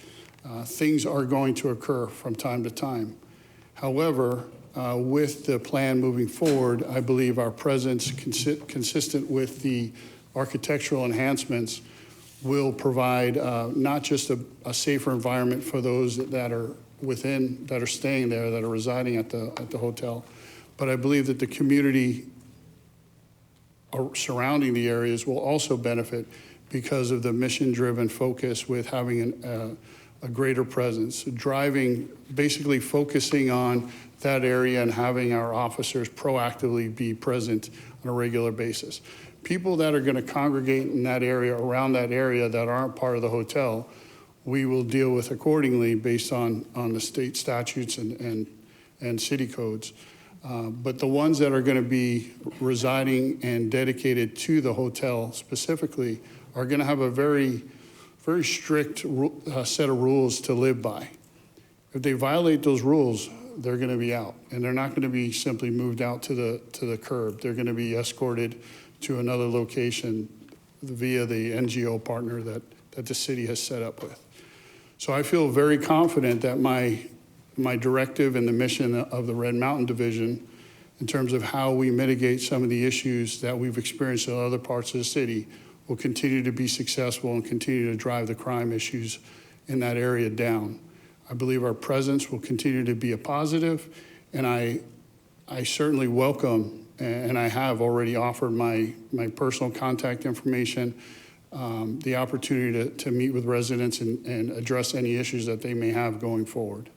things are going to occur from time to time. However, with the plan moving forward, I believe our presence, consistent with the architectural enhancements, will provide not just a safer environment for those that are that are staying there, that are residing at the hotel, but I believe that the community surrounding the areas will also benefit because of the mission-driven focus with having a greater presence, basically focusing on that area and having our officers proactively be present on a regular basis. People that are going to congregate in that area, around that area, that aren't part of the hotel, we will deal with accordingly based on the state statutes and city codes. But the ones that are going to be residing and dedicated to the hotel specifically are going to have a very strict set of rules to live by. If they violate those rules, they're going to be out, and they're not going to be simply moved out to the curb. They're going to be escorted to another location via the NGO partner that the city has set up with. So I feel very confident that my directive and the mission of the Red Mountain Division in terms of how we mitigate some of the issues that we've experienced in other parts of the city will continue to be successful and continue to drive the crime issues in that area down. I believe our presence will continue to be a positive, and I certainly welcome, and I have already offered my personal contact information, the opportunity to meet with residents and address any issues that they may have going forward.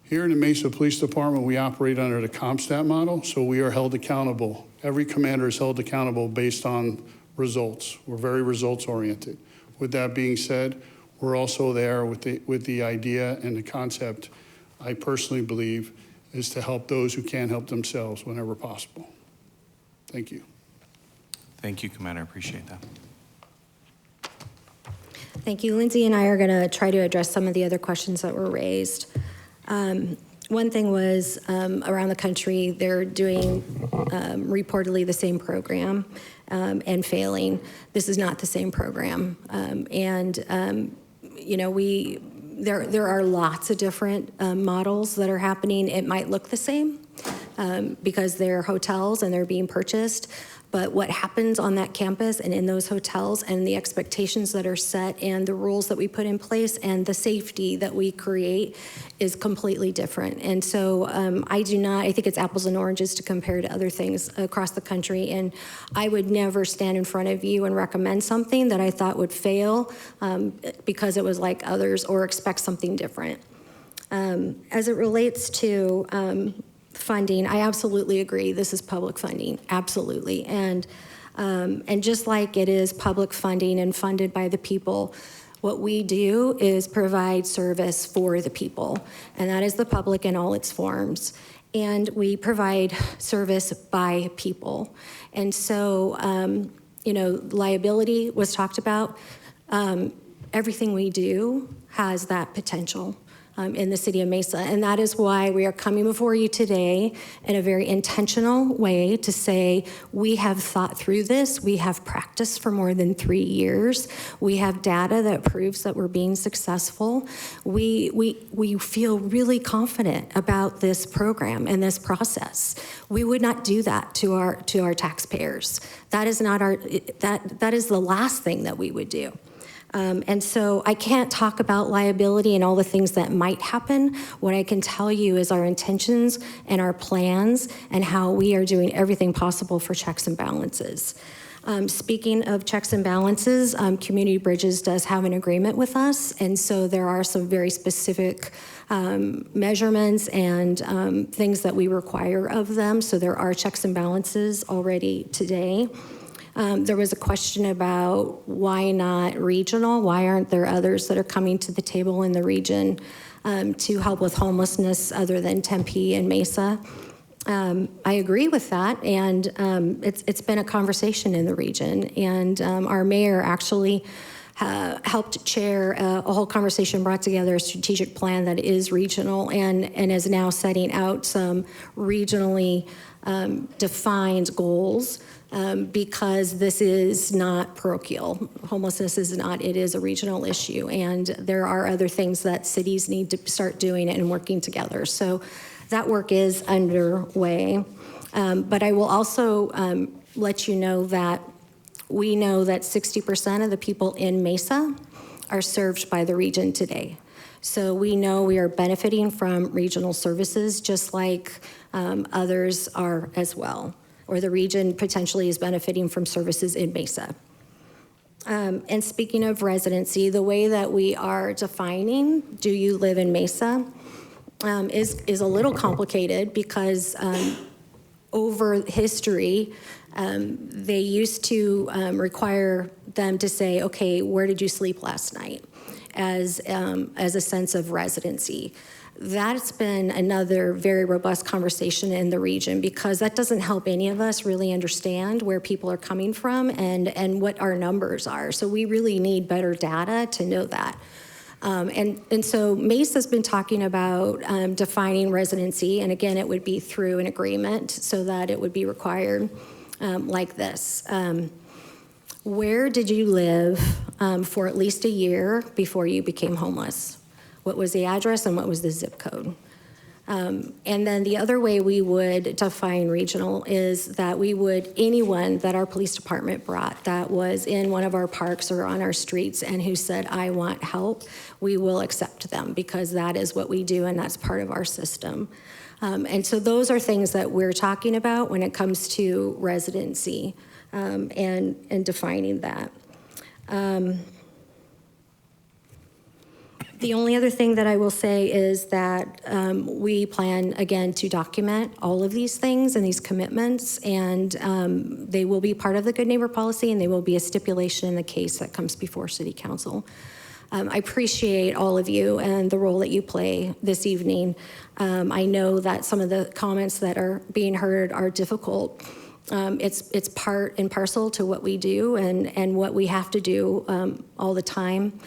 Here in the Mesa Police Department, we operate under the CompStat model, so we are held accountable. Every commander is held accountable based on results. We're very results oriented. With that being said, we're also there with the idea and the concept, I personally believe, is to help those who can't help themselves whenever possible. Thank you. Thank you, Commander. I appreciate that. Thank you. Lindsay and I are going to try to address some of the other questions that were raised. One thing was around the country, they're doing reportedly the same program and failing. This is not the same program. You know, there are lots of different models that are happening. It might look the same because they're hotels and they're being purchased. But what happens on that campus and in those hotels and the expectations that are set and the rules that we put in place and the safety that we create is completely different. And so I think it's apples and oranges to compare to other things across the country. And I would never stand in front of you and recommend something that I thought would fail because it was like others or expect something different. As it relates to funding, I absolutely agree. This is public funding, absolutely. And just like it is public funding and funded by the people, what we do is provide service for the people, and that is the public in all its forms. And we provide service by people. And so, you know, liability was talked about. Everything we do has that potential. In the city of Mesa. And that is why we are coming before you today in a very intentional way to say, we have thought through this. We have practiced for more than 3 years. We have data that proves that we're being successful. We feel really confident about this program and this process. We would not do that to our taxpayers. That is not that is the last thing that we would do. And so I can't talk about liability and all the things that might happen. What I can tell you is our intentions and our plans and how we are doing everything possible for checks and balances. Speaking of checks and balances, Community Bridges does have an agreement with us, and so there are some very specific measurements and things that we require of them. So there are checks and balances already today. There was a question about why not regional? Why aren't there others that are coming to the table in the region to help with homelessness other than Tempe and Mesa? I agree with that, and it's been a conversation in the region. And our mayor actually helped chair a whole conversation, brought together a strategic plan that is regional and is now setting out some regionally defined goals because this is not parochial. Homelessness is not, it is a regional issue, and there are other things that cities need to start doing and working together. So that work is underway. But I will also let you know that we know that 60% of the people in Mesa are served by the region today. So we know we are benefiting from regional services just like others are as well, or the region potentially is benefiting from services in Mesa. And speaking of residency, the way that we are defining, do you live in Mesa, is a little complicated because over history, they used to require them to say, okay, where did you sleep last night, as a sense of residency. That's been another very robust conversation in the region because that doesn't help any of us really understand where people are coming from and what our numbers are. So we really need better data to know that. And so Mesa's been talking about defining residency, and again, it would be through an agreement so that it would be required like this. Where did you live for at least a year before you became homeless? What was the address and what was the zip code? And then the other way we would define regional is that we would, anyone that our police department brought that was in one of our parks or on our streets and who said, I want help, we will accept them because that is what we do and that's part of our system. And so those are things that we're talking about when it comes to residency and defining that. The only other thing that I will say is that we plan, again, to document all of these things and these commitments, and they will be part of the Good Neighbor Policy, and they will be a stipulation in the case that comes before City Council. I appreciate all of you and the role that you play this evening. I know that some of the comments that are being heard are difficult. It's part and parcel to what we do and what we have to do all the time.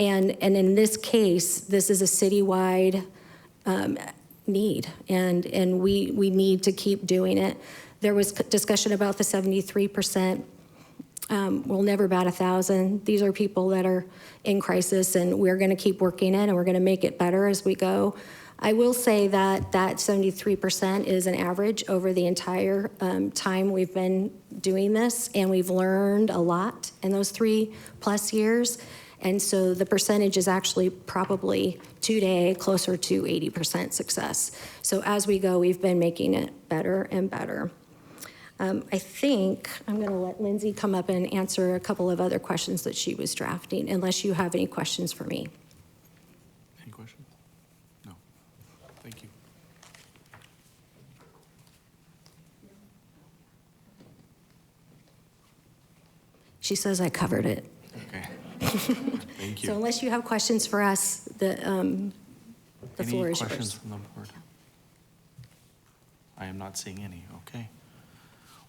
And in this case, this is a citywide need, and we need to keep doing it. There was discussion about the 73%. We'll never bat 1,000. These are people that are in crisis, and we're going to keep working it, and we're going to make it better as we go. I will say that 73% is an average over the entire time we've been doing this, and we've learned a lot in those 3+ years. And so the percentage is actually probably today closer to 80% success. So as we go, we've been making it better and better. I think I'm going to let Lindsay come up and answer a couple of other questions that she was drafting, unless you have any questions for me. Any questions? No. Thank you. She says I covered it. Okay. Thank you. So unless you have questions for us, the floor is yours. Any questions from the board? I am not seeing any. Okay.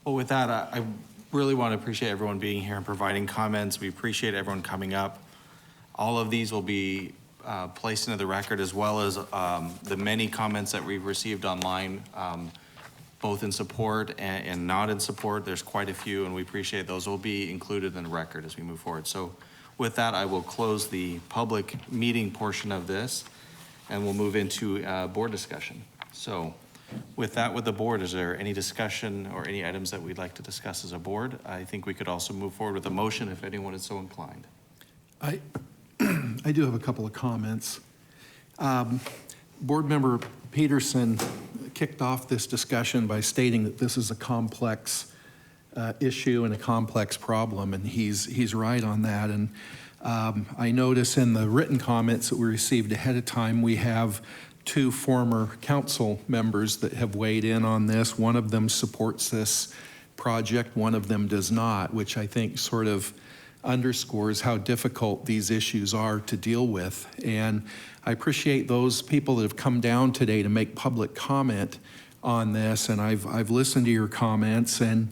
Well, with that, I really want to appreciate everyone being here and providing comments. We appreciate everyone coming up. All of these will be placed into the record, as well as the many comments that we've received online, both in support and not in support. There's quite a few, and we appreciate those. Will be included in the record as we move forward. So with that, I will close the public meeting portion of this, and we'll move into board discussion. So with that, with the board, is there any discussion or any items that we'd like to discuss as a board? I think we could also move forward with a motion if anyone is so inclined. I do have a couple of comments. Board Member Peterson kicked off this discussion by stating that this is a complex issue and a complex problem, and he's right on that. And I notice in the written comments that we received ahead of time, we have 2 former council members that have weighed in on this. One of them supports this project, one of them does not, which I think sort of underscores how difficult these issues are to deal with. And I appreciate those people that have come down today to make public comment on this, and I've listened to your comments, and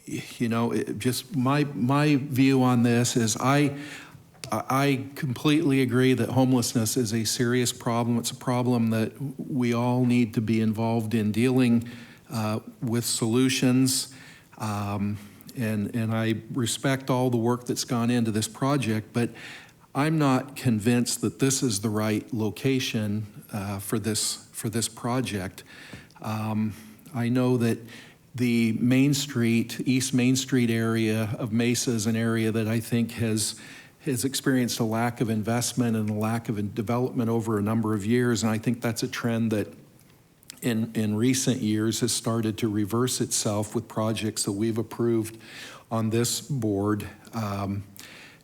you know, just my view on this is I completely agree that homelessness is a serious problem. It's a problem that we all need to be involved in dealing with solutions. And I respect all the work that's gone into this project, but I'm not convinced that this is the right location for this project. I know that the Main Street, East Main Street area of Mesa is an area that I think has experienced a lack of investment and a lack of development over a number of years, and I think that's a trend that in recent years has started to reverse itself with projects that we've approved on this board.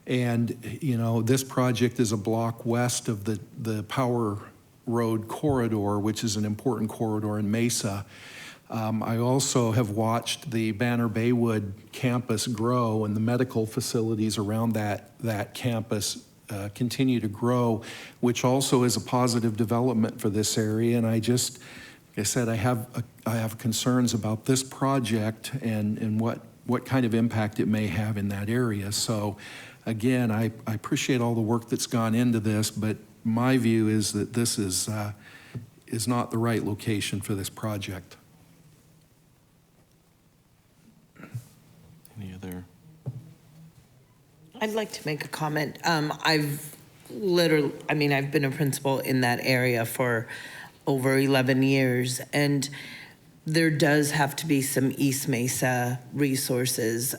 And, you know, this project is a block west of the Power Road corridor, which is an important corridor in Mesa. I also have watched the Banner Baywood campus grow and the medical facilities around that campus continue to grow, which also is a positive development for this area. And I just, like I said, I have concerns about this project and what kind of impact it may have in that area. So again, I appreciate all the work that's gone into this, but my view is that this is not the right location for this project. Any other? I'd like to make a comment. I've been a principal in that area for over 11 years, and there does have to be some East Mesa resources.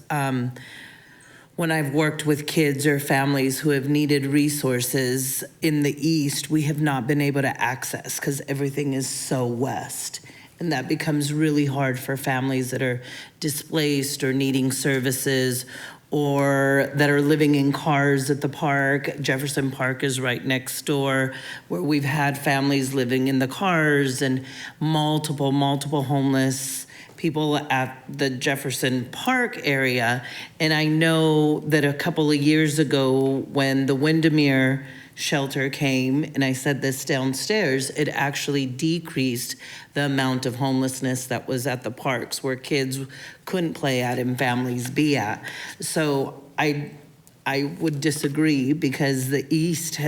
When I've worked with kids or families who have needed resources in the East, we have not been able to access because everything is so west. And that becomes really hard for families that are displaced or needing services or that are living in cars at the park. Jefferson Park is right next door, where we've had families living in the cars and multiple homeless people at the Jefferson Park area. And I know that a couple of years ago when the Windermere shelter came, and I said this downstairs, it actually decreased the amount of homelessness that was at the parks where kids couldn't play at and families be at. So I would disagree because the East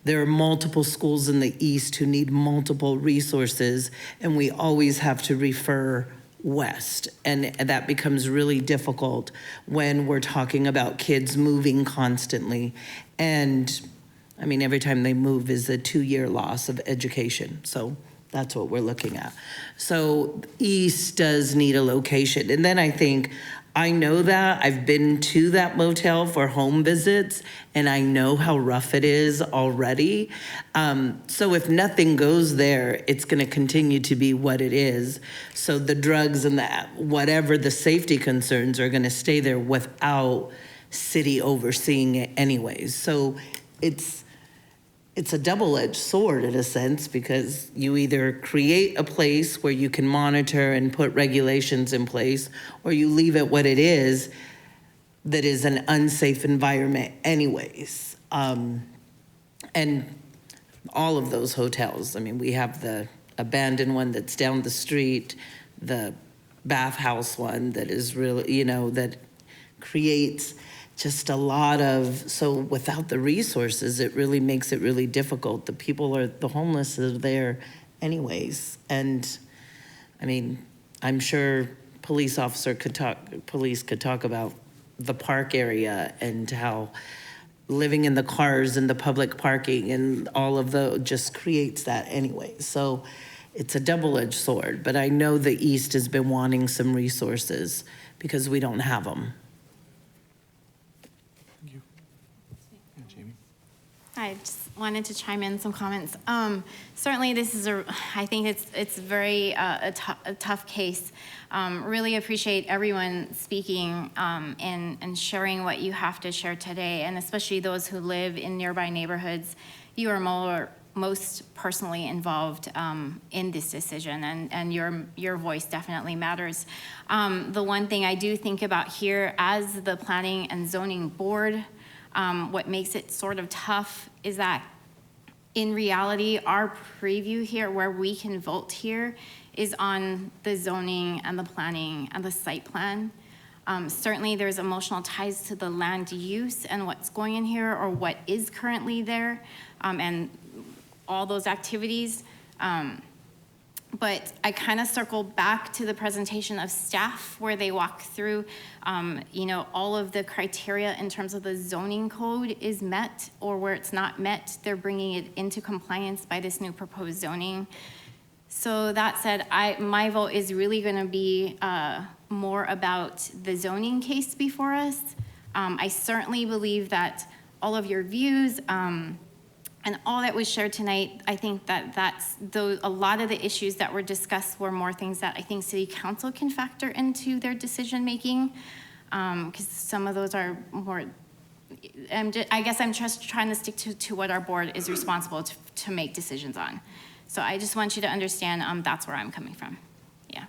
there are multiple schools in the East who need multiple resources, and we always have to refer west. And that becomes really difficult when we're talking about kids moving constantly. And I mean, every time they move is a 2-year loss of education. So that's what we're looking at. So East does need a location. And then I know that I've been to that motel for home visits, and I know how rough it is already. So if nothing goes there, it's going to continue to be what it is. So the drugs and whatever the safety concerns are going to stay there without city overseeing it anyways. So it's a double-edged sword in a sense, because you either create a place where you can monitor and put regulations in place, or you leave it what it is, that is an unsafe environment anyways. And all of those hotels, I mean, we have the abandoned one that's down the street, the bathhouse one that is really, that creates just a lot of, so without the resources, it really makes it really difficult. The homeless are there anyways. And I mean, I'm sure police could talk about the park area and how living in the cars and the public parking and all of just creates that anyway. So it's a double-edged sword, but I know the East has been wanting some resources because we don't have them. I just wanted to chime in some comments. Certainly, this is I think it's very a tough case. Really appreciate everyone speaking and sharing what you have to share today, and especially those who live in nearby neighborhoods. You are most personally involved in this decision, and your voice definitely matters. The one thing I do think about here as the Planning and Zoning Board, what makes it sort of tough is that in reality, our preview here, where we can vote here, is on the zoning and the planning and the site plan. Certainly, there's emotional ties to the land use and what's going in here or what is currently there, and all those activities. But I kind of circle back to the presentation of staff where they walk through, all of the criteria in terms of the zoning code is met, or where it's not met, they're bringing it into compliance by this new proposed zoning. So that said, my vote is really going to be more about the zoning case before us. I certainly believe that all of your views, and all that was shared tonight, I think a lot of the issues that were discussed were more things that I think City Council can factor into their decision-making, because some of those are more, I guess I'm just trying to stick to what our board is responsible to make decisions on. So I just want you to understand that's where I'm coming from. Yeah.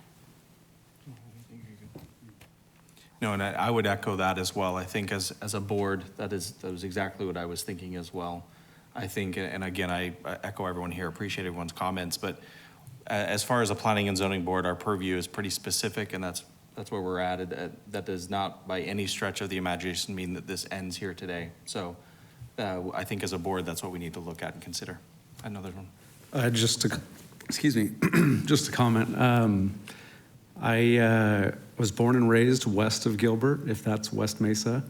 No, and I would echo that as well. I think as a board, that was exactly what I was thinking as well. I think, and again, I echo everyone here, appreciate everyone's comments, but as far as the Planning and Zoning Board, our purview is pretty specific, and that's where we're at. That does not by any stretch of the imagination mean that this ends here today. So I think as a board, that's what we need to look at and consider. Another one. Just to comment. I was born and raised west of Gilbert, if that's West Mesa.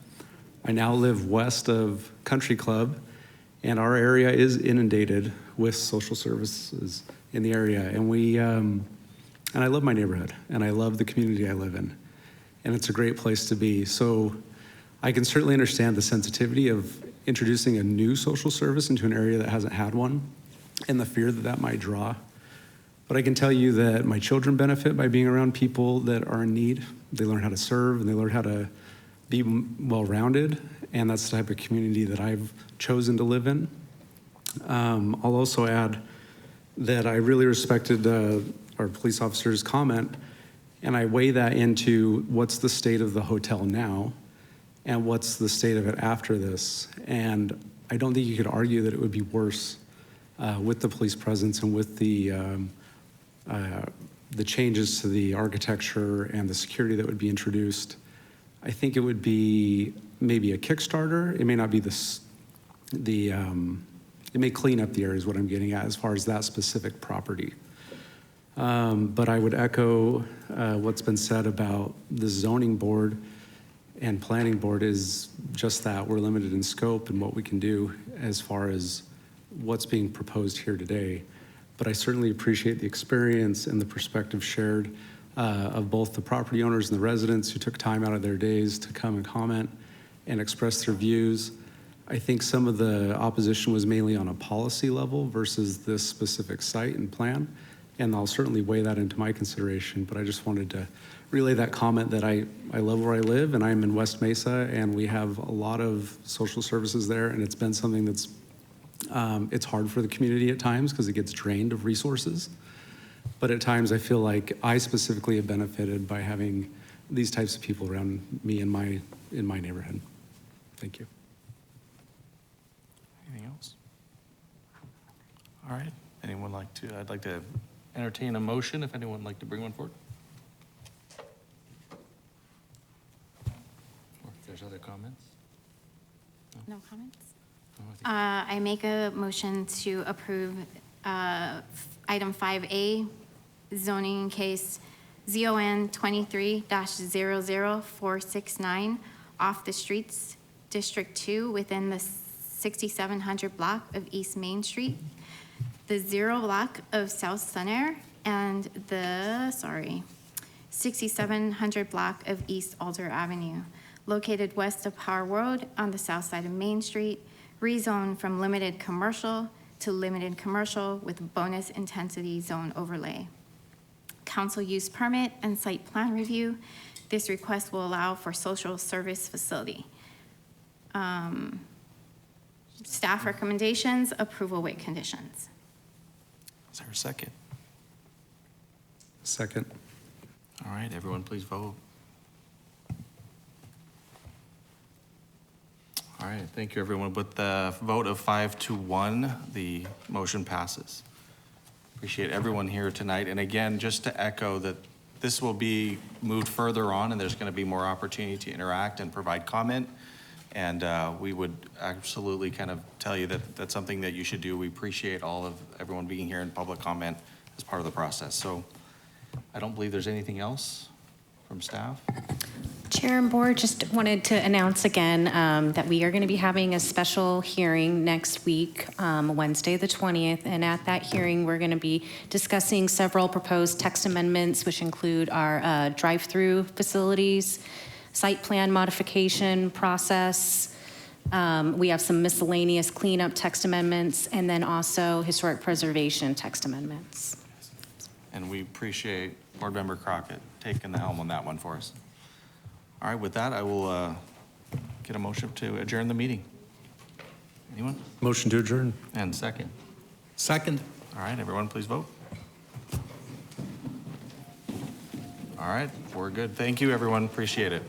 I now live west of Country Club, and our area is inundated with social services in the area. And I love my neighborhood, and I love the community I live in. And it's a great place to be. So I can certainly understand the sensitivity of introducing a new social service into an area that hasn't had one, and the fear that might draw. But I can tell you that my children benefit by being around people that are in need. They learn how to serve, and they learn how to be well-rounded, and that's the type of community that I've chosen to live in. I'll also add that I really respected our police officer's comment, and I weigh that into what's the state of the hotel now, and what's the state of it after this. And I don't think you could argue that it would be worse with the police presence and with the changes to the architecture and the security that would be introduced. I think it would be maybe a Kickstarter. It may not be it may clean up the area is what I'm getting at as far as that specific property. But I would echo what's been said about the zoning board and planning board is just that. We're limited in scope and what we can do as far as what's being proposed here today. But I certainly appreciate the experience and the perspective shared of both the property owners and the residents who took time out of their days to come and comment and express their views. I think some of the opposition was mainly on a policy level versus this specific site and plan, and I'll certainly weigh that into my consideration, but I just wanted to relay that comment that I love where I live, and I'm in West Mesa, and we have a lot of social services there, and it's been something that's, it's hard for the community at times because it gets drained of resources. But at times I feel like I specifically have benefited by having these types of people around me in my neighborhood. Thank you. Anything else? All right. Anyone like to, I'd like to entertain a motion if anyone would like to bring one forward. Or if there's other comments. No comments? I make a motion to approve item 5A, zoning case ZON 23-00469, off the streets, District 2, within the 6700 block of East Main Street, the 0 block of South Sun Air, and the 6700 block of East Alder Avenue, located west of Power Road on the south side of Main Street, rezoned from limited commercial to limited commercial with bonus intensity zone overlay. Council use permit and site plan review. This request will allow for social service facility. Staff recommendations, approval with conditions. Is there a second? Second. All right, everyone please vote. All right, thank you, everyone. With the vote of 5-1, the motion passes. Appreciate everyone here tonight. And again, just to echo that this will be moved further on, and there's going to be more opportunity to interact and provide comment. And we would absolutely kind of tell you that that's something that you should do. We appreciate all of everyone being here in public comment as part of the process. So I don't believe there's anything else from staff. Chair and Board, just wanted to announce again that we are going to be having a special hearing next week, Wednesday the 20th, and at that hearing we're going to be discussing several proposed text amendments, which include our drive-through facilities, site plan modification process. We have some miscellaneous cleanup text amendments, and then also historic preservation text amendments. And we appreciate Board Member Crockett taking the helm on that one for us. All right, with that, I will get a motion to adjourn the meeting. Anyone? Motion to adjourn. And second. Second. All right, everyone, please vote. All right, we're good. Thank you, everyone. Appreciate it.